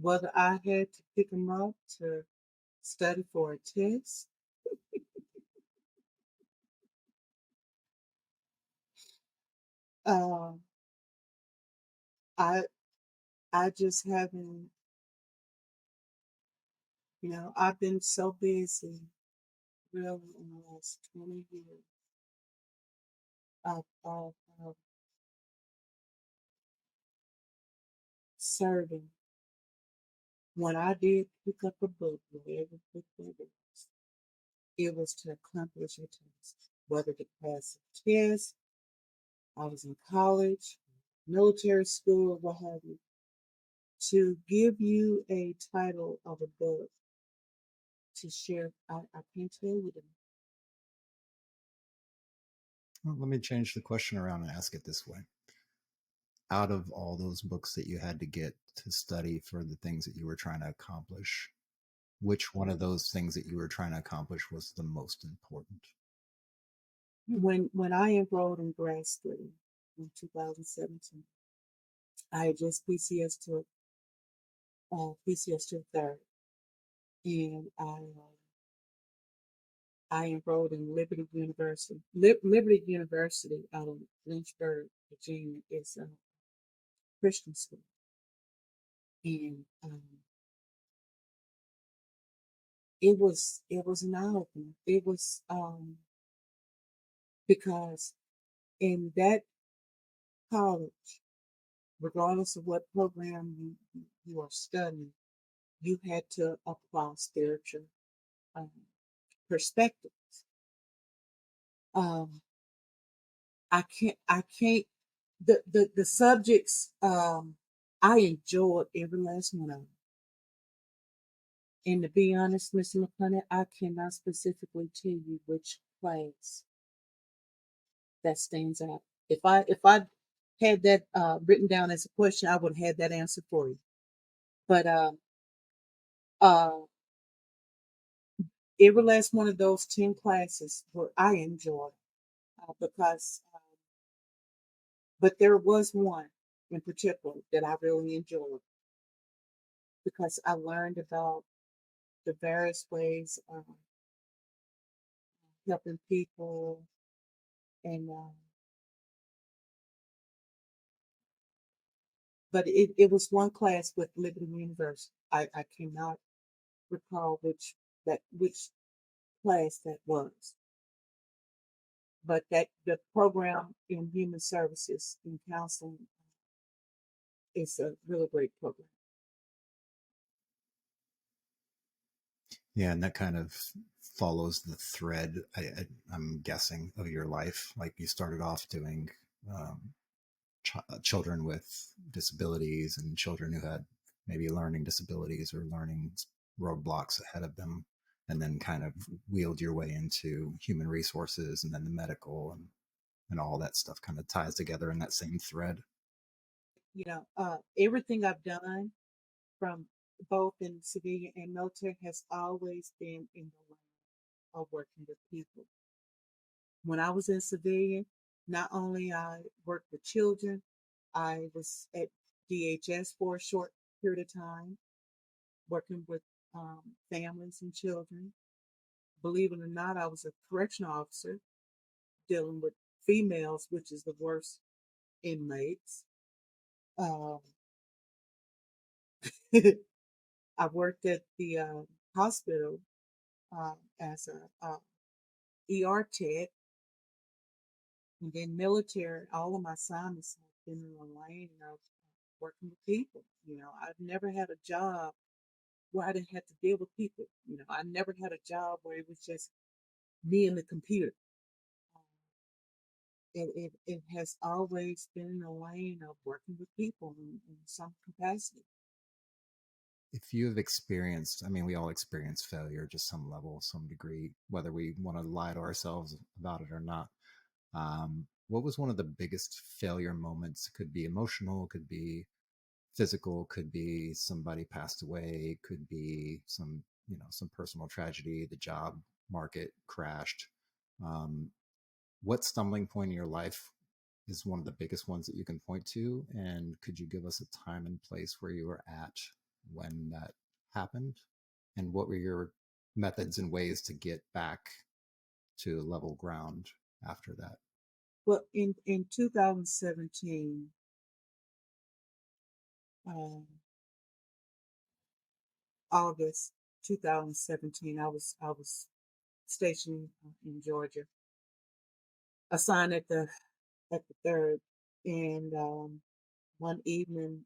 whether I had to pick them up to study for a test, uh, I I just haven't. You know, I've been so busy, really, in the last 20 years of serving. When I did pick up a book, whatever book it was to accomplish a task, whether to pass a test, I was in college, military school, what have you. To give you a title of a book to share, I can't tell you them. Well, let me change the question around and ask it this way. Out of all those books that you had to get to study for the things that you were trying to accomplish, which one of those things that you were trying to accomplish was the most important? When I enrolled in grad school in 2017, I had just PCS to third, and I enrolled in Liberty University. Liberty University out of Lynchburg, Virginia, is a Christian school, and it was an eye opener. It was because in that college, regardless of what program you are studying, you had to apply spiritual um, perspectives. Um, I can't the subjects I enjoyed every last one of them. And to be honest, Mr. McClellan, I cannot specifically tell you which class that stands out. If I had that written down as a question, I would have had that answer for you. But uh every last one of those 10 classes were I enjoyed because but there was one in particular that I really enjoyed because I learned about the various ways of helping people. And but it was one class with Liberty University. I cannot recall which class that was, but that the program in human services and counseling is a really great program. Yeah, and that kind of follows the thread, I'm guessing, of your life. Like you started off doing um, children with disabilities and children who had maybe learning disabilities or learning roadblocks ahead of them, and then kind of wheeled your way into human resources and then the medical and all that stuff kind of ties together in that same thread. You know, everything I've done from both in civilian and military has always been in the line of working with people. When I was in civilian, not only I worked with children, I was at DHS for a short period of time, working with families and children. Believe it or not, I was a correctional officer dealing with females, which is the worst inmates. Um, I worked at the hospital as a ER tech, and then military. All of my assignments have been in the lane of working with people. I've never had a job where I didn't have to deal with people. I never had a job where it was just me and the computer. It has always been in the lane of working with people in some capacity. If you have experienced, I mean, we all experience failure to some level, some degree, whether we want to lie to ourselves about it or not. What was one of the biggest failure moments? Could be emotional, could be physical, could be somebody passed away, could be some personal tragedy, the job market crashed. Um, what stumbling point in your life is one of the biggest ones that you can point to? And could you give us a time and place where you were at when that happened? And what were your methods and ways to get back to level ground after that? Well, in 2017, um, August 2017, I was stationed in Georgia, assigned at the third, and one evening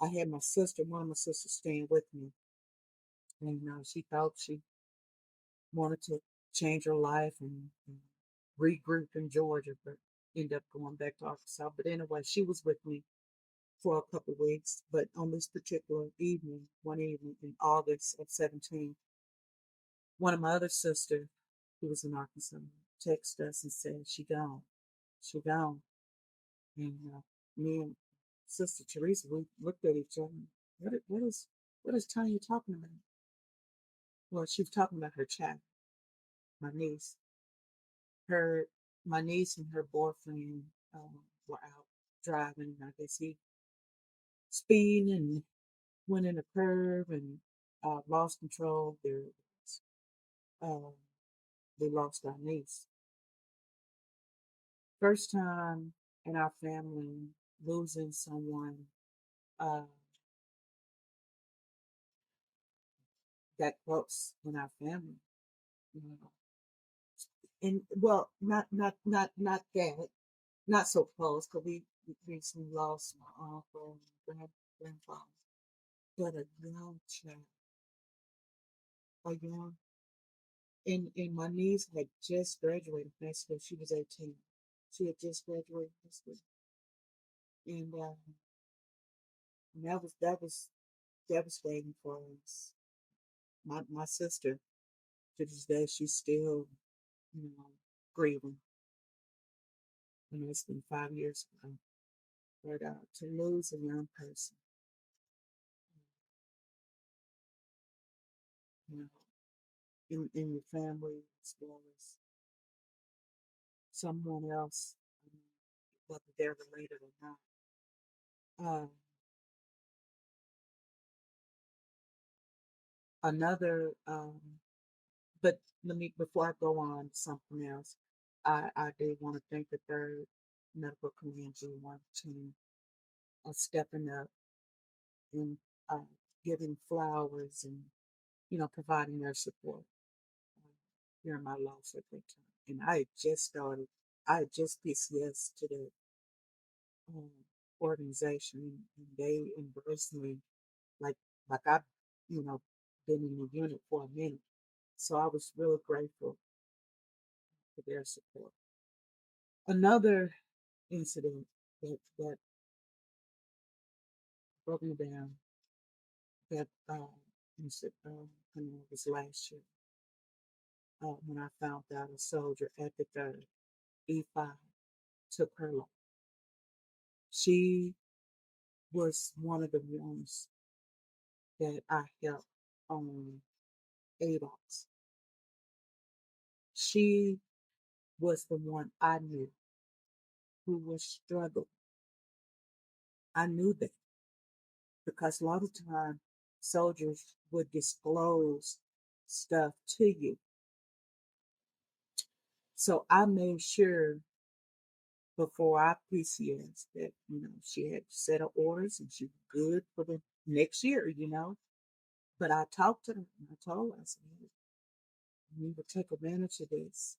I had one of my sisters, staying with me, and she thought she wanted to change her life and regroup in Georgia, but ended up going back to Arkansas. But anyway, she was with me for a couple of weeks. But on this particular evening, one evening in August of 17, one of my other sisters, who was in Arkansas, texted us and said, "She gone. She gone." And me and Sister Teresa, we looked at each other. What is Tanya talking about? Well, she was talking about her child, my niece. Her My niece and her boyfriend were out driving. I guess he speeding and went in a curve and lost control. Uh, they lost our niece. First time in our family losing someone uh, that close in our family. You know. And well, not that, not so close, because we recently lost my uncle and grandfather, but a young child, a young, and my niece had just graduated high school. She was 18. She had just graduated high school, and that was devastating for us. My sister, to this day, she's still, you know, grieving. It's been 5 years ago. But to lose a young person, you know, in your family, as well as someone else, um, whether they're related or not. Another, but let me, before I go on to something else, I do want to thank the third medical community one team of stepping up and uh, giving flowers and providing their support during my loss at that time. And I had just PCS to the um, organization, and they embraced me like I've you know been in the unit for a minute. So I was really grateful for their support. Another incident that broke me down, that was last year, when I found out a soldier at the third E5 took her life. She was one of the ones that I helped on ADOS. She was the one I knew who was struggling. I knew that because a lot of time soldiers would disclose stuff to you. So I made sure before our PCS that, she had set of orders and she was good for the next year. But I talked to her and I told her, I said, "Hey, you need to take advantage of this.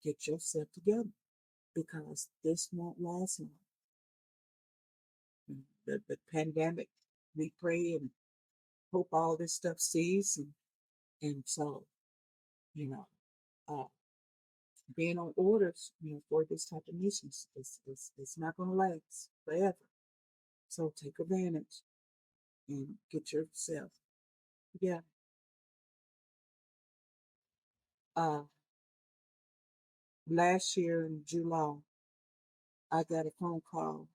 Get yourself together because this won't last long. The pandemic, we pray and hope all this stuff ceases. And so, you know, uh, being on orders, for this type of missions, it's not going to last forever. So take advantage and get yourself together. Uh, Last year in July, I got a phone call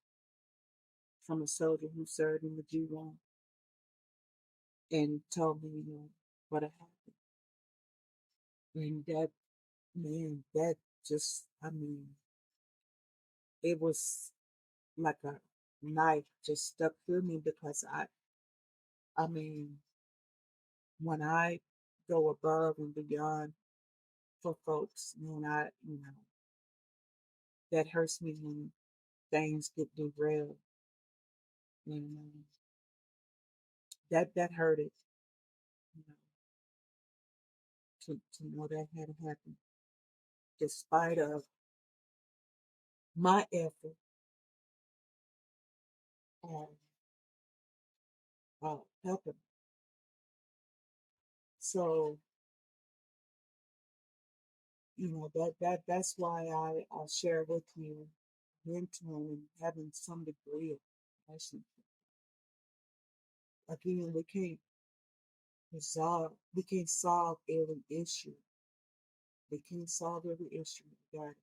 from a soldier who served in the G1 and told me, what had happened. And that, man, that just, I mean, it was like a knife just stuck through me because I mean, when I go above and beyond for folks, that hurts me when things get derailed. And that hurted, you know, to know that had happened, despite of my effort and helping. So, that's why I share with you mentoring and having some degree of passion. Again, we can't solve every issue. We can't solve every issue we got,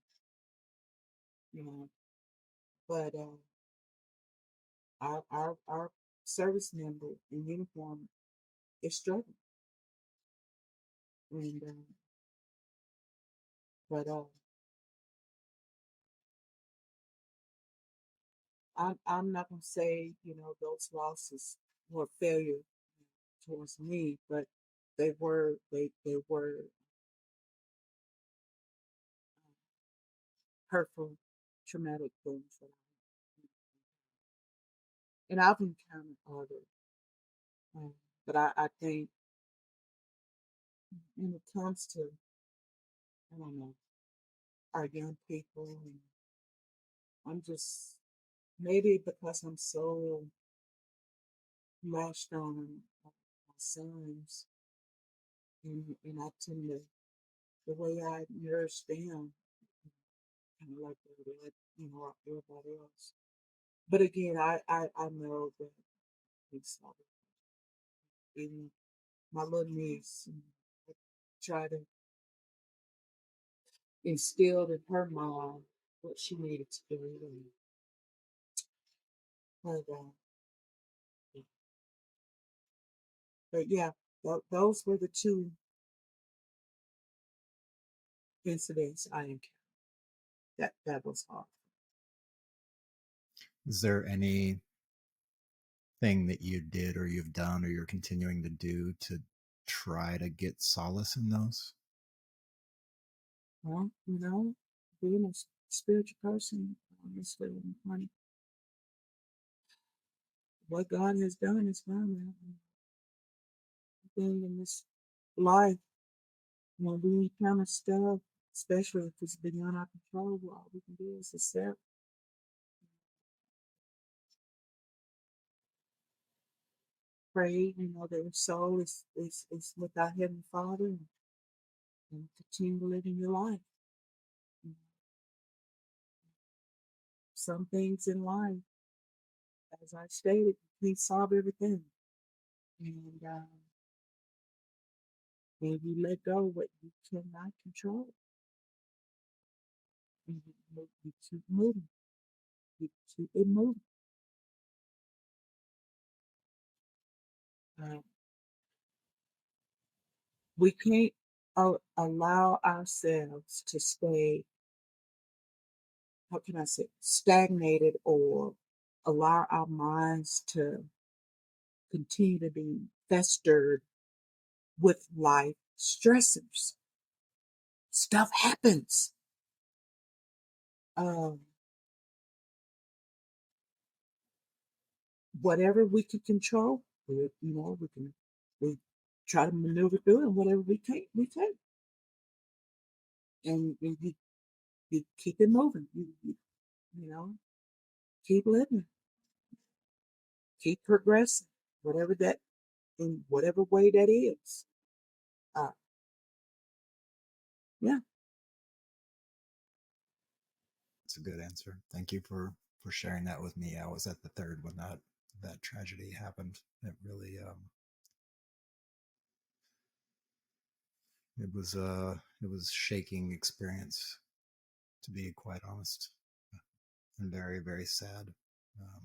you know. But our service member in uniform is struggling, and but I'm not gonna say those losses were failure towards me, but they were hurtful, traumatic things that and I've encountered others. Um, but I think when it comes to, I don't know, our young people, and I'm just, maybe because I'm so latched on my sons, and I tend to, the way I nourish them, kind of like everybody else. But again, I know that it's not even my little niece, I try to instill in her mind what she needed to do. But, but yeah, those were the two incidents I encountered. That was hard. Is there anything that you did or you've done or you're continuing to do to try to get solace in those? Well, being a spiritual person, honestly, honey, what God has done is done. Being in this life, when we encounter stuff, especially if it's beyond our control, all we can do is accept. Pray, that your soul is with our Heavenly Father, and continue to live in your life. Some things in life, as I stated, we solve everything. And when you let go what you cannot control, and you keep moving, you keep it moving. Uh, we can't allow ourselves to stay, how can I say, stagnated, or allow our minds to continue to be festered with life stressors. Stuff happens. Um, whatever we can control, we try to maneuver through, and whatever we take, and you keep it moving. You know, keep living, keep progressing, whatever that in whatever way that is. Uh, yeah. It's a good answer. Thank you for sharing that with me. I was at the third when that tragedy happened. It was shaking experience, to be quite honest, and very very sad, um,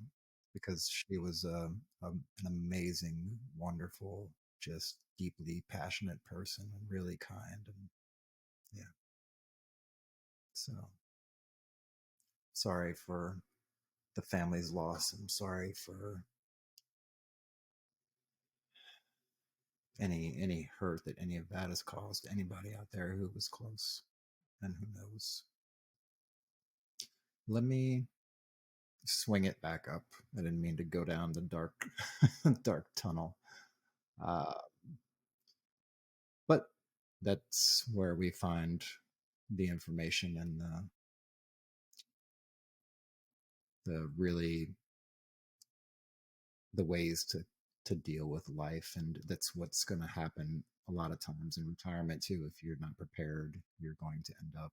because she was an amazing, wonderful, just deeply passionate person and really kind, and yeah. So sorry for the family's loss. I'm sorry for any hurt that any of that has caused anybody out there who was close, and who knows. Let me swing it back up. I didn't mean to go down the dark dark tunnel, uh, but that's where we find the information and the really the ways to deal with life, and that's what's going to happen a lot of times in retirement too. If you're not prepared, you're going to end up.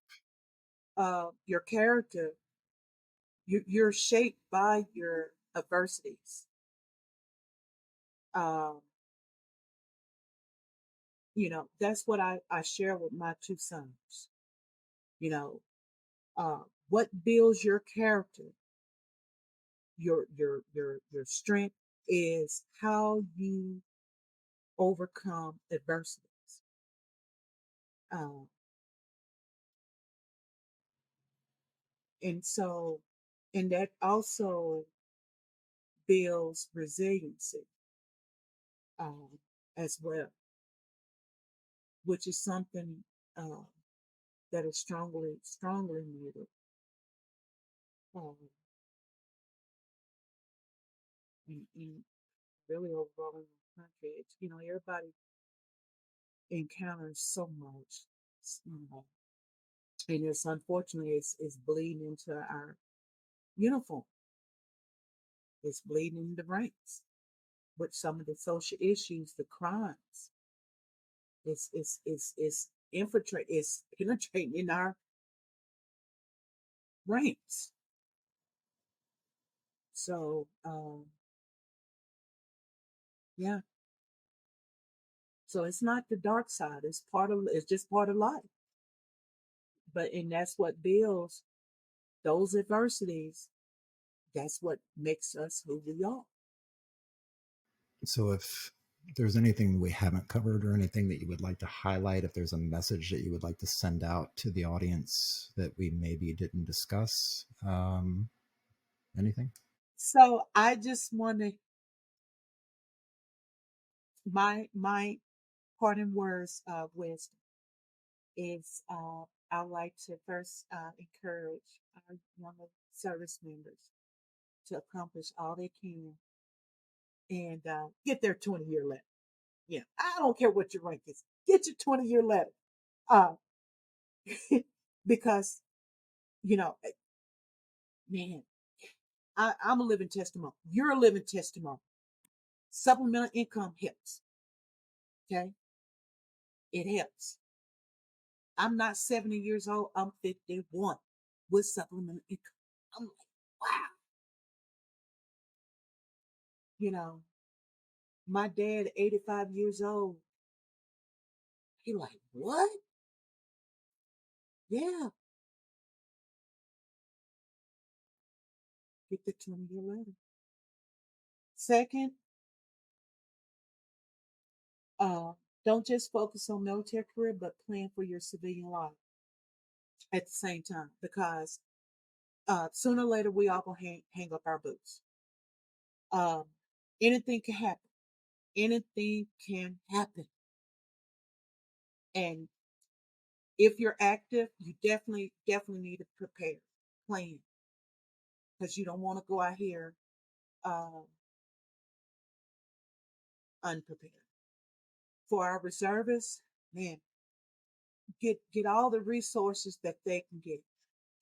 Your character, you're shaped by your adversities. Um, that's what I share with my two sons. You know, what builds your character, your strength is how you overcome adversities. Um, and so, and that also builds resiliency um, as well, which is something uh, that is strongly needed um, in really overall in the country. Everybody encounters so much, you know, and it's unfortunately it's bleeding into our uniform. It's bleeding in the ranks with some of the social issues, the crimes. It's penetrating in our ranks. So yeah. So it's not the dark side. It's just part of life. And that's what builds those adversities. That's what makes us who we are. So if there's anything we haven't covered or anything that you would like to highlight, if there's a message that you would like to send out to the audience that we maybe didn't discuss, anything? So I just want to my parting words of wisdom is I like to first encourage our younger service members to accomplish all they can and get their 20-year letter. Yeah, I don't care what your rank is. Get your 20-year letter. Uh, because, you know, man, I'm a living testimony. You're a living testimony. Supplemental income helps. Okay. It helps. I'm not 70 years old. I'm 51 with supplemental income. I'm like, wow. You know, my dad, 85 years old, he like, what? Yeah. Get the 20-year letter. Second, uh, don't just focus on military career, but plan for your civilian life at the same time because sooner or later we all gonna hang up our boots. Um, anything can happen. Anything can happen. And if you're active, you definitely need to prepare. plan, because you don't want to go out here uh, unprepared. For our reservists, man, get all the resources that they can get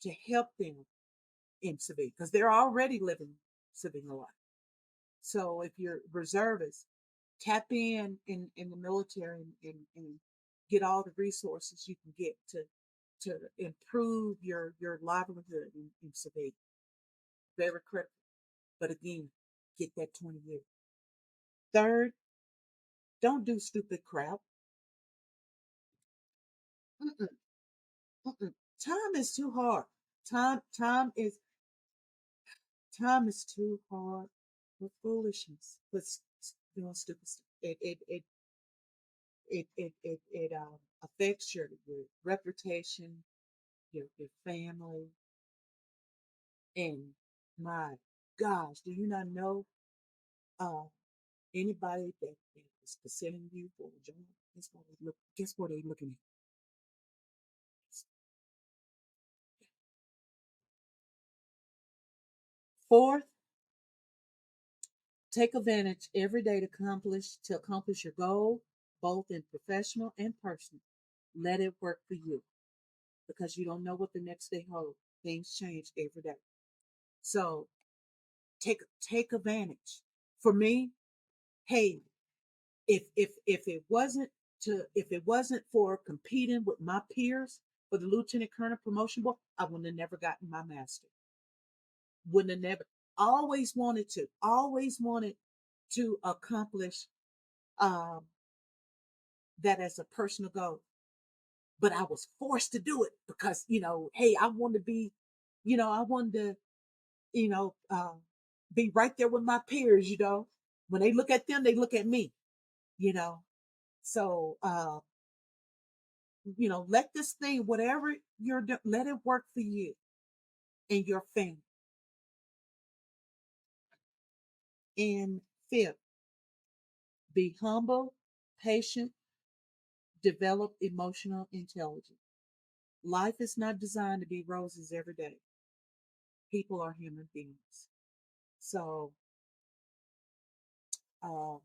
to help them in civilian, because they're already living civilian life. So if you're reservists, tap in the military and get all the resources you can get to improve your livelihood in civilian. Very critical. But again, get that 20 years. Third, don't do stupid crap. Mm-mm, mm-mm. Time is too hard. Time time is time is too hard for foolishness. But doing stupid stuff. It affects your reputation, your family, and my gosh, do you not know uh anybody that is considering you for a job? Guess what they looking at? Fourth, take advantage every day to accomplish your goal, both in professional and personal. Let it work for you, because you don't know what the next day holds. Things change every day. So take advantage. For me, hey, if it wasn't for competing with my peers for the lieutenant colonel promotion board, I would have never gotten my master. Wouldn't have never. Always wanted to accomplish um, that as a personal goal, but I was forced to do it because hey, I wanted to be, I wanted to, you know, be right there with my peers. When they look at them, they look at me. You know, so let this thing, whatever you're doing, let it work for you and your family. And fifth, be humble, patient, develop emotional intelligence. Life is not designed to be roses every day. People are human beings. So, um,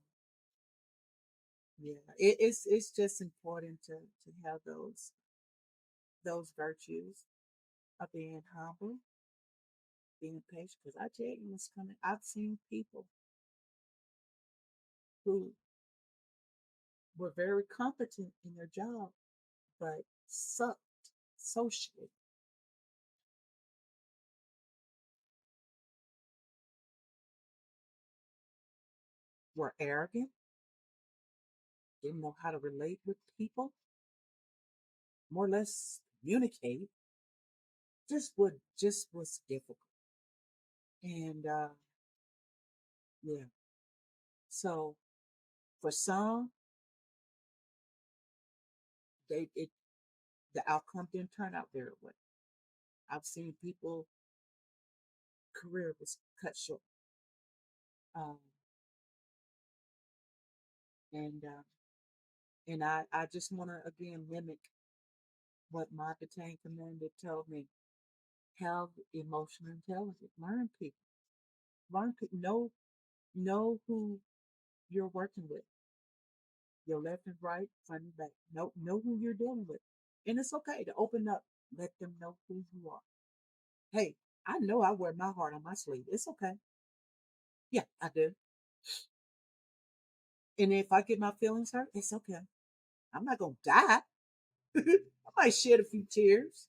yeah, it's just important to have those virtues of being humble, being patient. Because I tell you, it's coming. I've seen people who were very competent in their job, but sucked socially. Were arrogant, didn't know how to relate with people, more or less communicate. Just was difficult. And yeah, so for some, they it the outcome didn't turn out very well. I've seen people career was cut short. Um, and I just want to again mimic what my battalion commander told me. Have emotional intelligence. Learn people. Know who you're working with. Your left and right, front and back. Know who you're dealing with. And it's okay to open up. Let them know who you are. Hey, I know I wear my heart on my sleeve. It's okay. Yeah, I do. And if I get my feelings hurt, it's okay. I'm not gonna die. I might shed a few tears,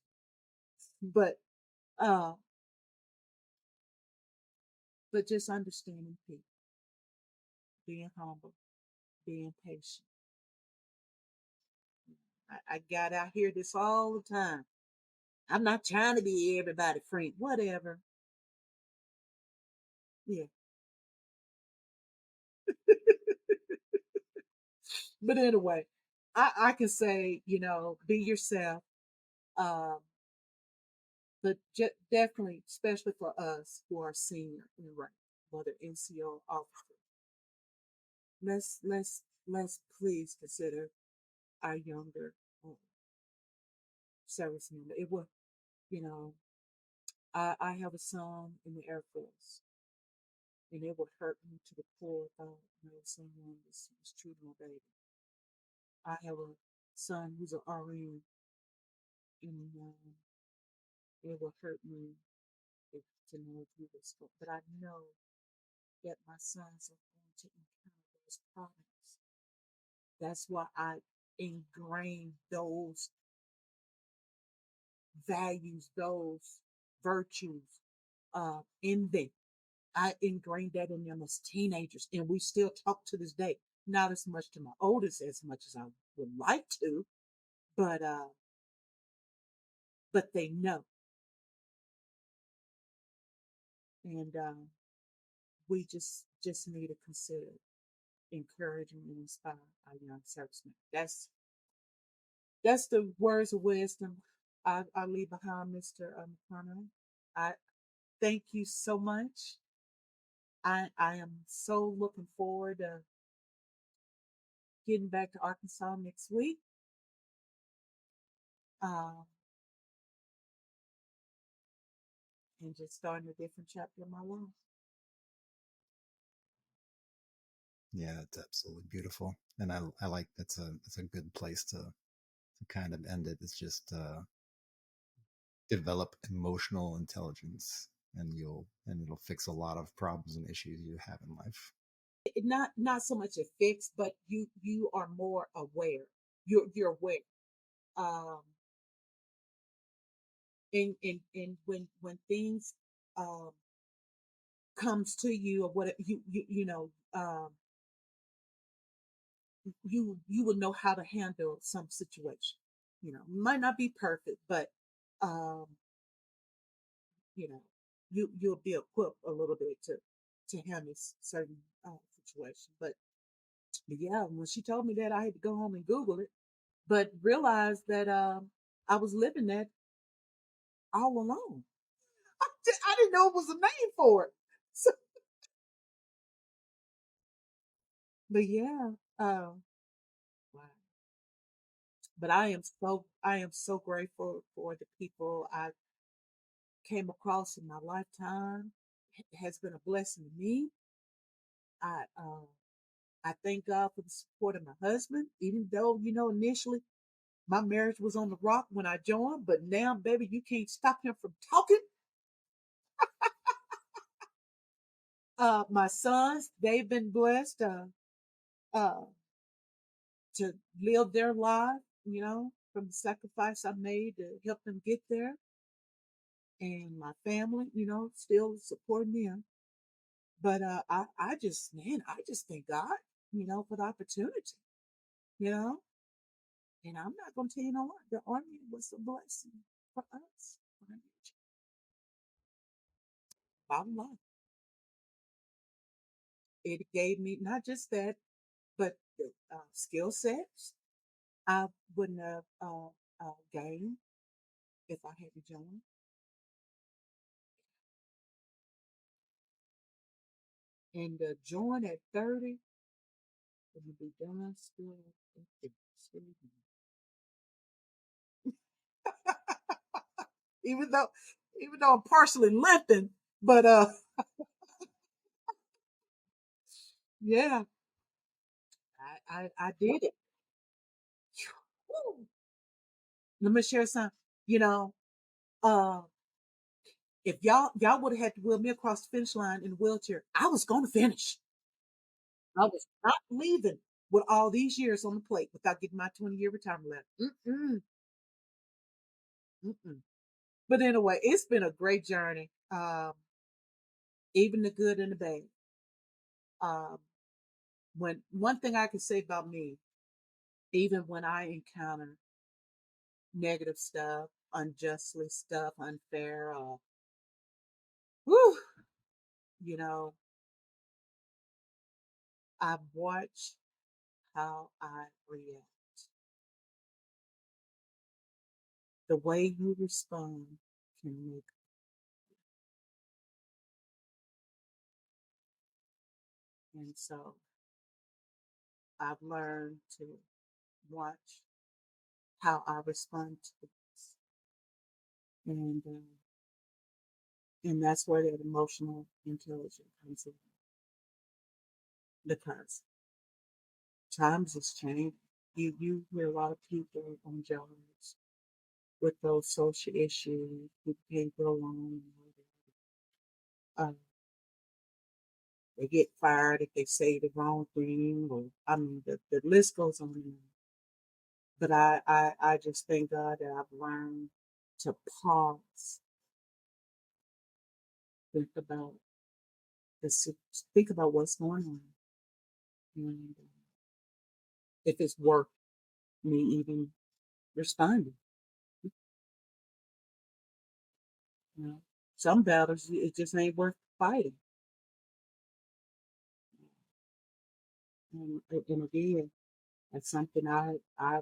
but uh, but just understanding people, being humble, being patient. I got out here this all the time. I'm not trying to be everybody friend, whatever. Yeah. But anyway, I can say, be yourself. Um, but definitely, especially for us who are senior in rank, whether NCO officer, let's please consider our younger um, service member. It will, you know, I have a son in the Air Force, and it would hurt me to the core if I know someone was treating my baby. I have a son who's an RN, and it would hurt me if, to know if he was, but I know that my sons are going to encounter those problems. That's why I ingrain those values, those virtues in them. I ingrained that in them as teenagers, and we still talk to this day. Not as much to my oldest as much as I would like to, but they know, and we just need to consider encouraging and inspire our young servicemen. That's the words of wisdom I leave behind, Mr. McConnell. I thank you so much. I am so looking forward to getting back to Arkansas next week. Um, and just starting a different chapter of my life. Yeah, it's absolutely beautiful, and I like that's a good place to kind of end it. It's just develop emotional intelligence, and it'll fix a lot of problems and issues you have in life. Not so much a fix, but you are more aware. You're aware. Um, and when things um comes to you or what you know you will know how to handle some situation. Might not be perfect, but um you know you'll be equipped a little bit to handle certain situations. But yeah, when she told me that, I had to go home and Google it, but realized that I was living that all alone. I didn't know it was a name for it. So, but yeah, wow. But I am so grateful for the people I came across in my lifetime. It has been a blessing to me. I thank God for the support of my husband, even though initially my marriage was on the rock when I joined, but now, baby, you can't stop him from talking. My sons, they've been blessed uh, to live their life, from the sacrifice I made to help them get there, and my family, still supporting them. But I just thank God, for the opportunity, you know. And I'm not gonna tell you no lie. The army was a blessing for us. Bottom line, it gave me not just that, but the skill sets I wouldn't have gained if I hadn't joined. And join at 30, and be done still at 50. Even though, I'm partially limping, but yeah, I did it. Woo. Let me share some. You know, uh, if y'all would have had to wheel me across the finish line in a wheelchair, I was going to finish. I was not leaving with all these years on the plate without getting my 20-year retirement letter. Mm-mm, mm-mm. But anyway, it's been a great journey, even the good and the bad. Um, when one thing I can say about me, even when I encounter negative stuff, unjustly stuff, unfair, whew, you know, I watch how I react. The way you respond can make, and so I've learned to watch how I respond to this. And And that's where that emotional intelligence comes in. Because times has changed. You hear a lot of people on jobs with those social issues, people can't go along. They get fired if they say the wrong thing, or I mean, the list goes on and on. But I just thank God that I've learned to pause, think about think about what's going on, and if it's worth me even responding. You know, some battles it just ain't worth fighting. And again, that's something I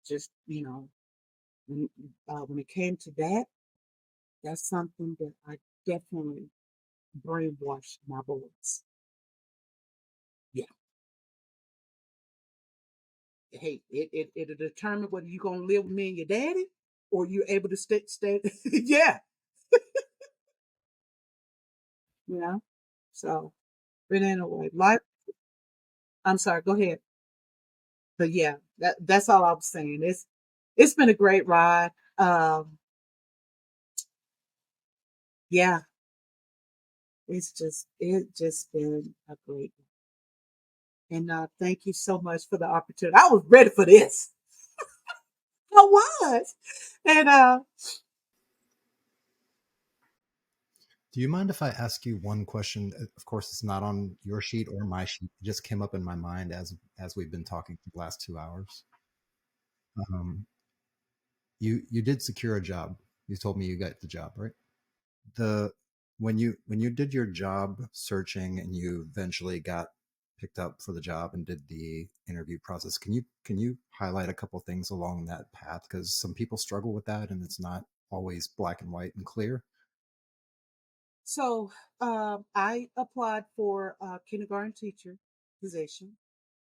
just when when it came to that, that's something that I definitely brainwashed my boys. Yeah, hey, it'll determine whether you're gonna live with me and your daddy, or you're able to stay. Yeah, you know. So, but anyway, life. I'm sorry. Go ahead. But yeah, that's all I'm saying. It's been a great ride. Yeah, it just been a great. And thank you so much for the opportunity. I was ready for this. I was, and Do you mind if I ask you one question? Of course, it's not on your sheet or my sheet. It just came up in my mind as we've been talking for the last 2 hours. Um, you did secure a job. You told me you got the job, right? The when you did your job searching and you eventually got picked up for the job and did the interview process, can you highlight a couple things along that path? Because some people struggle with that and it's not always black and white and clear. so I applied for a kindergarten teacher position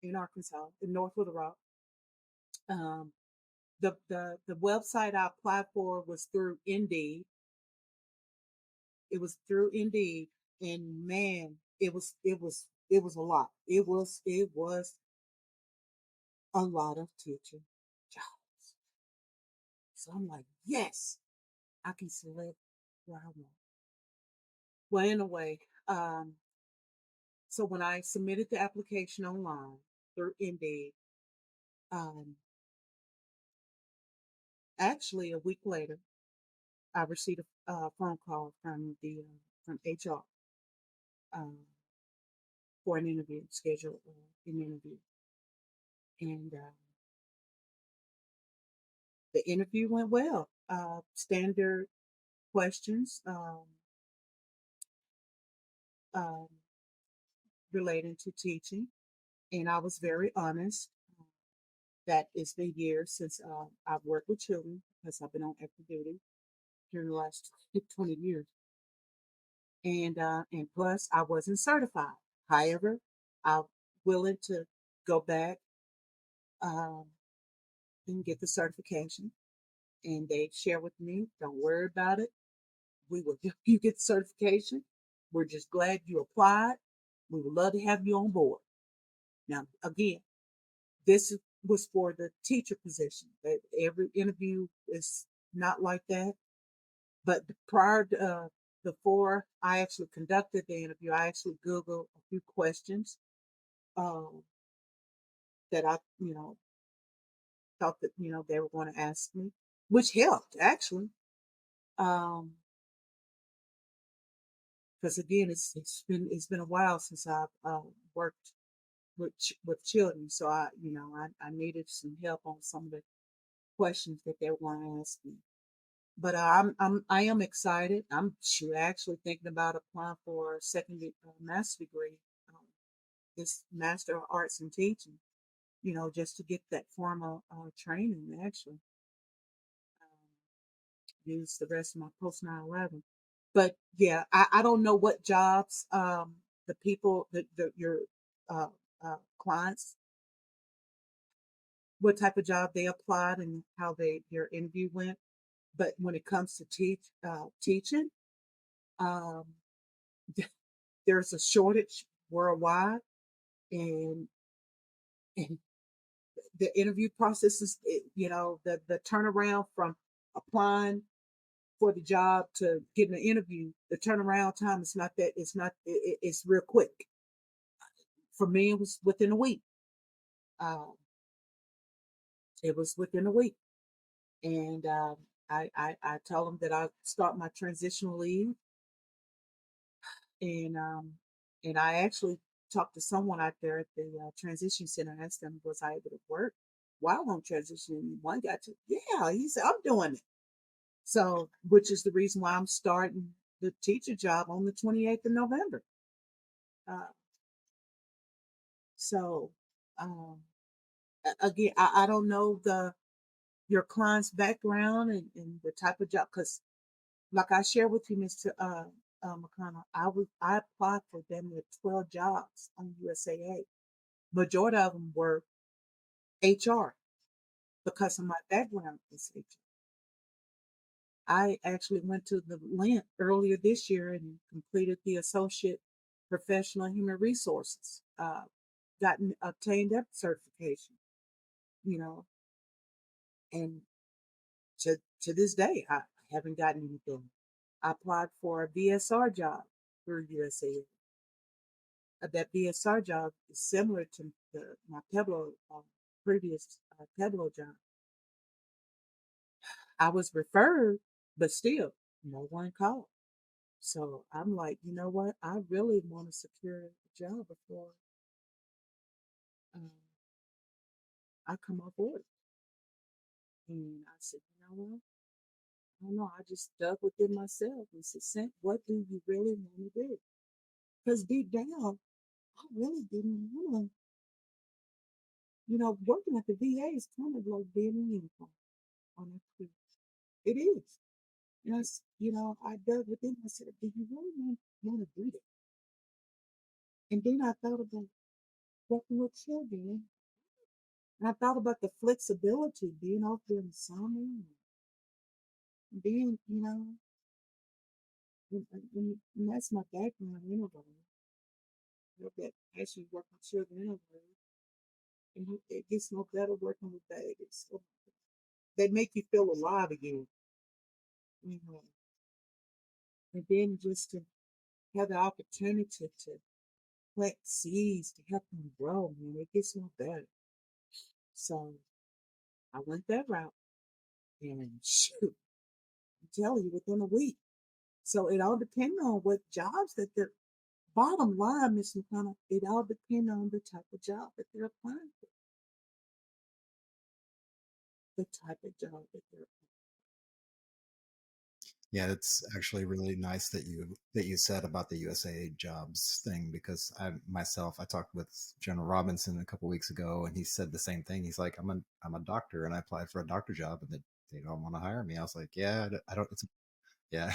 in Arkansas, in North Little Rock. Um, the website I applied for was through Indeed. It was through Indeed, and man, it was a lot. It was a lot of teacher jobs. So I'm like, yes, I can select where I want. Well, anyway, so when I submitted the application online through Indeed, um, actually a week later, I received a phone call from the from HR um, for an interview, scheduled an interview, and the interview went well. Standard questions um, relating to teaching, and I was very honest. That it's been years since I've worked with children because I've been on active duty during the last 20 years, and plus I wasn't certified. However, I'm willing to go back um, and get the certification. And they share with me, don't worry about it. We will help you get the certification. We're just glad you applied. We would love to have you on board. Now, again, this was for the teacher position. Every interview is not like that. But prior to, before I actually conducted the interview, I actually Googled a few questions um, that I, thought that they were going to ask me, which helped actually. Um, because again, it's been a while since I've worked with children, so I needed some help on some of the questions that they were going to ask me. But I am excited. I'm sure actually thinking about applying for a second master degree, um, this Master of Arts in Teaching. Just to get that formal training. Actually, use the rest of my post 9/11. But yeah, I don't know what jobs the people your uh, clients, what type of job they applied and how their interview went. But when it comes to teaching, Um, there's a shortage worldwide, and and the interview process is, the turnaround from applying for the job to getting an interview, the turnaround time is not that, it's real quick. For me, it was within a week. Um, it was within a week. And I told them that I start my transitional leave, and I actually talked to someone out there at the transition center and asked them, was I able to work while on transition? And one guy said, yeah, he said, I'm doing it. So, which is the reason why I'm starting the teacher job on the 28th of November. Uh, so, um, again, I don't know your client's background and the type of job, because like I shared with you, Mr. McConnell, I applied for them with 12 jobs on USAA. Majority of them were HR because of my background is HR. I actually went to the Lent earlier this year and completed the Associate Professional Human Resources. Obtained that certification, you know, and to this day, I haven't gotten anything. I applied for a VSR job through USA. That VSR job is similar to my previous PEBLO job. I was referred, but still, no one called. So I'm like, you know what? I really want to secure a job before um, I come off board. And I said, you know what? I don't know. I just dug within myself and said, "Cent, what do you really want to do?" Because deep down, I really didn't want to, working at the VA is kind of like being a uniform on that crew. It is. And I dug within myself, do you really want to do that? And then I thought about working with children. And I thought about the flexibility, being off during the summer, and being, and that's my background anyway. That actually working with children anyway. And it gets no better working with babies. So they make you feel alive again, you know. And then just to have the opportunity to plant seeds to help them grow, man, it gets no better. So I went that route, and shoot, I'm telling you, within a week. So it all depends on what jobs that they're. Bottom line, Miss McConnell, it all depends on the type of job that they're applying for. The type of job that they're Yeah, it's actually really nice that you said about the USA jobs thing, because I talked with General Robinson a couple weeks ago, and he said the same thing. He's like, I'm a doctor, and I applied for a doctor job, and they don't want to hire me. I was like, yeah, I don't. Yeah,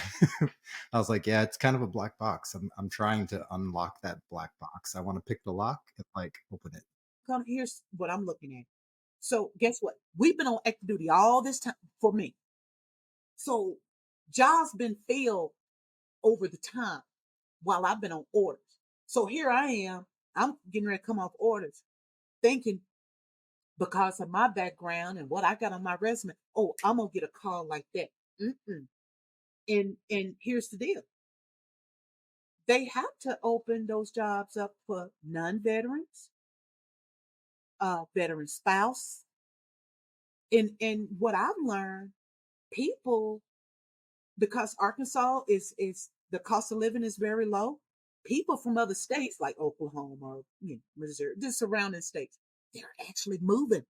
I was like, yeah, it's kind of a black box. I'm trying to unlock that black box. I want to pick the lock and like open it. applying. Here's what I'm looking at. So guess what? We've been on active duty all this time for me. So jobs been filled over the time while I've been on orders. So here I am. I'm getting ready to come off orders, thinking because of my background and what I got on my resume, oh, I'm gonna get a call like that. Mm-mm. And here's the deal: they have to open those jobs up for non-veterans, veteran spouse, and what I've learned, people, because Arkansas is the cost of living is very low. People from other states like Oklahoma or Missouri, the surrounding states, they're actually moving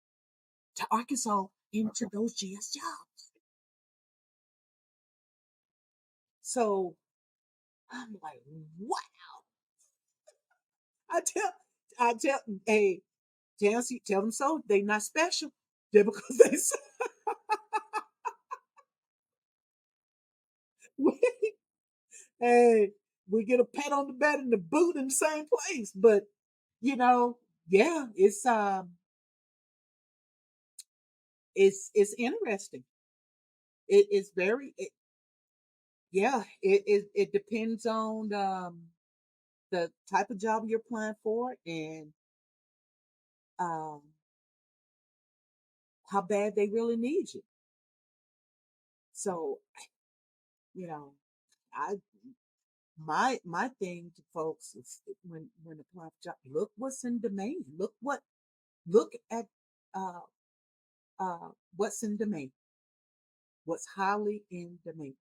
to Arkansas into those GS jobs. So I'm like, wow. I tell, hey, tell them so. They not special. They're because they we, hey, we get a pat on the back and the boot in the same place. But you know, yeah, it's interesting. It's very Yeah, it depends on the type of job you're applying for and um, how bad they really need you. So, you know, I my thing to folks is when applying for job, look what's in demand. Look at uh what's in demand, what's highly in demand,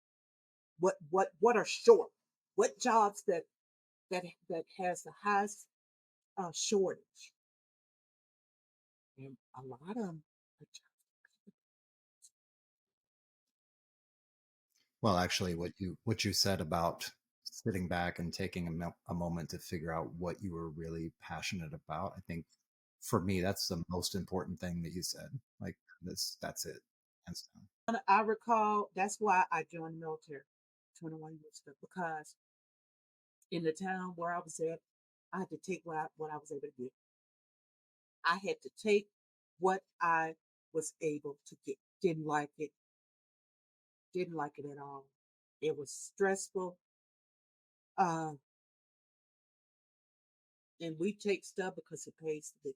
what are short, what jobs that has the highest shortage, and a lot of them. Well, actually, what you said about sitting back and taking a moment to figure out what you were really passionate about, I think for me that's the most important thing that you said. Like that's it. Hands down. And I recall that's why I joined the military 21 years ago, because in the town where I was at, I had to take what I was able to get. I had to take what I was able to get. Didn't like it at all. It was stressful. Uh, and we take stuff because it pays the bills.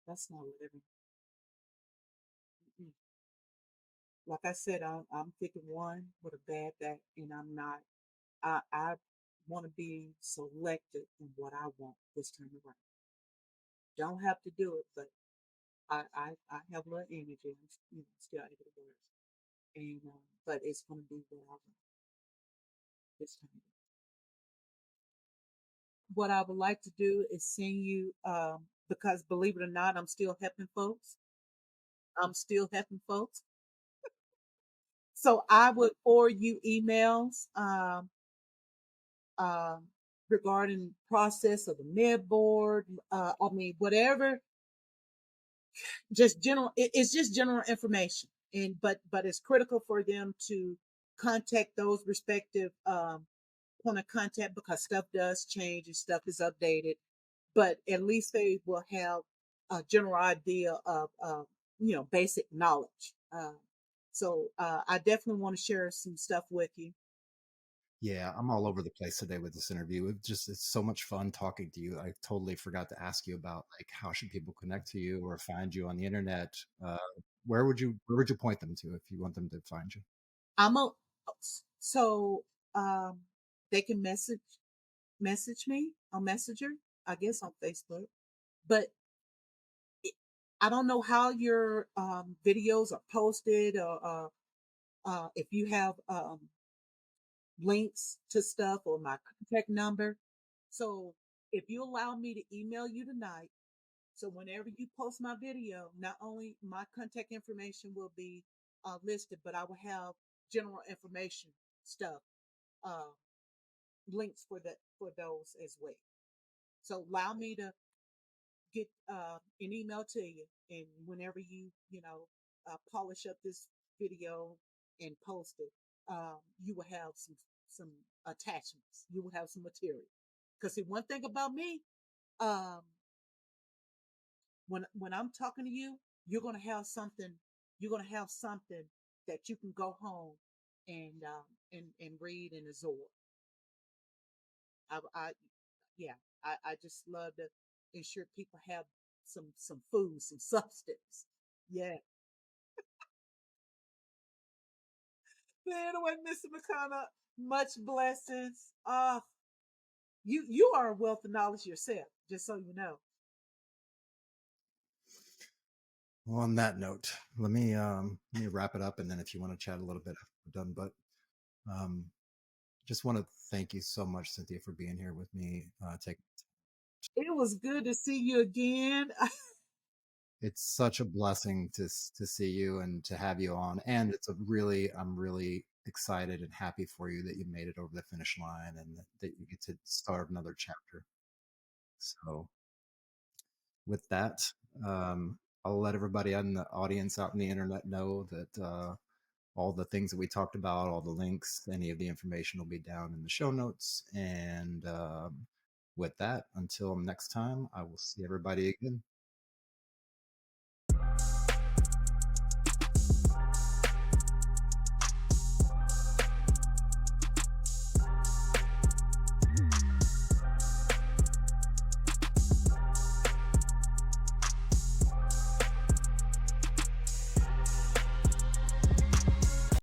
That's not living. Mm-mm. Like I said, I'm 51 with a bad back, and I'm not. I want to be selective in what I want this time around. Don't have to do it, but I have a little energy. Still able to work, and but it's going to be what I want this time. What I would like to do is send you, because believe it or not, I'm still helping folks. I'm still helping folks. So I would forward you emails um, regarding process of the med board. I mean, whatever, just general. It's just general information, and but it's critical for them to contact those respective point of contact, because stuff does change and stuff is updated. But at least they will have a general idea of basic knowledge. So I definitely want to share some stuff with you. Yeah, I'm all over the place today with this interview. It's so much fun talking to you. I totally forgot to ask you about like how should people connect to you or find you on the internet. Where would you point them to if you want them to find you? I'm a so um, they can message me on Messenger, I guess on Facebook. But it, I don't know how your videos are posted, or if you have links to stuff or my contact number. So if you allow me to email you tonight, so whenever you post my video, not only my contact information will be listed, but I will have general information stuff, uh, links for those as well. So allow me to get an email to you, and whenever polish up this video and post it, you will have some attachments. You will have some material. Because see, one thing about me, um, when I'm talking to you, you're gonna have something. You're gonna have something that you can go home and read and absorb. I yeah, I just love to ensure people have some food, some substance. Yeah. But anyway, Mr. McConnell, much blessings. You are a wealth of knowledge yourself, just so you know. Well, on that note, let me wrap it up, and then if you want to chat a little bit after we're done, but um, just want to thank you so much, Cynthia, for being here with me. Take It was good to see you again. It's such a blessing to see you and to have you on, and I'm really excited and happy for you that you made it over the finish line and that you get to start another chapter. So with that, I'll let everybody in the audience out in the internet know that all the things that we talked about, all the links, any of the information will be down in the show notes. And with that, until next time, I will see everybody again.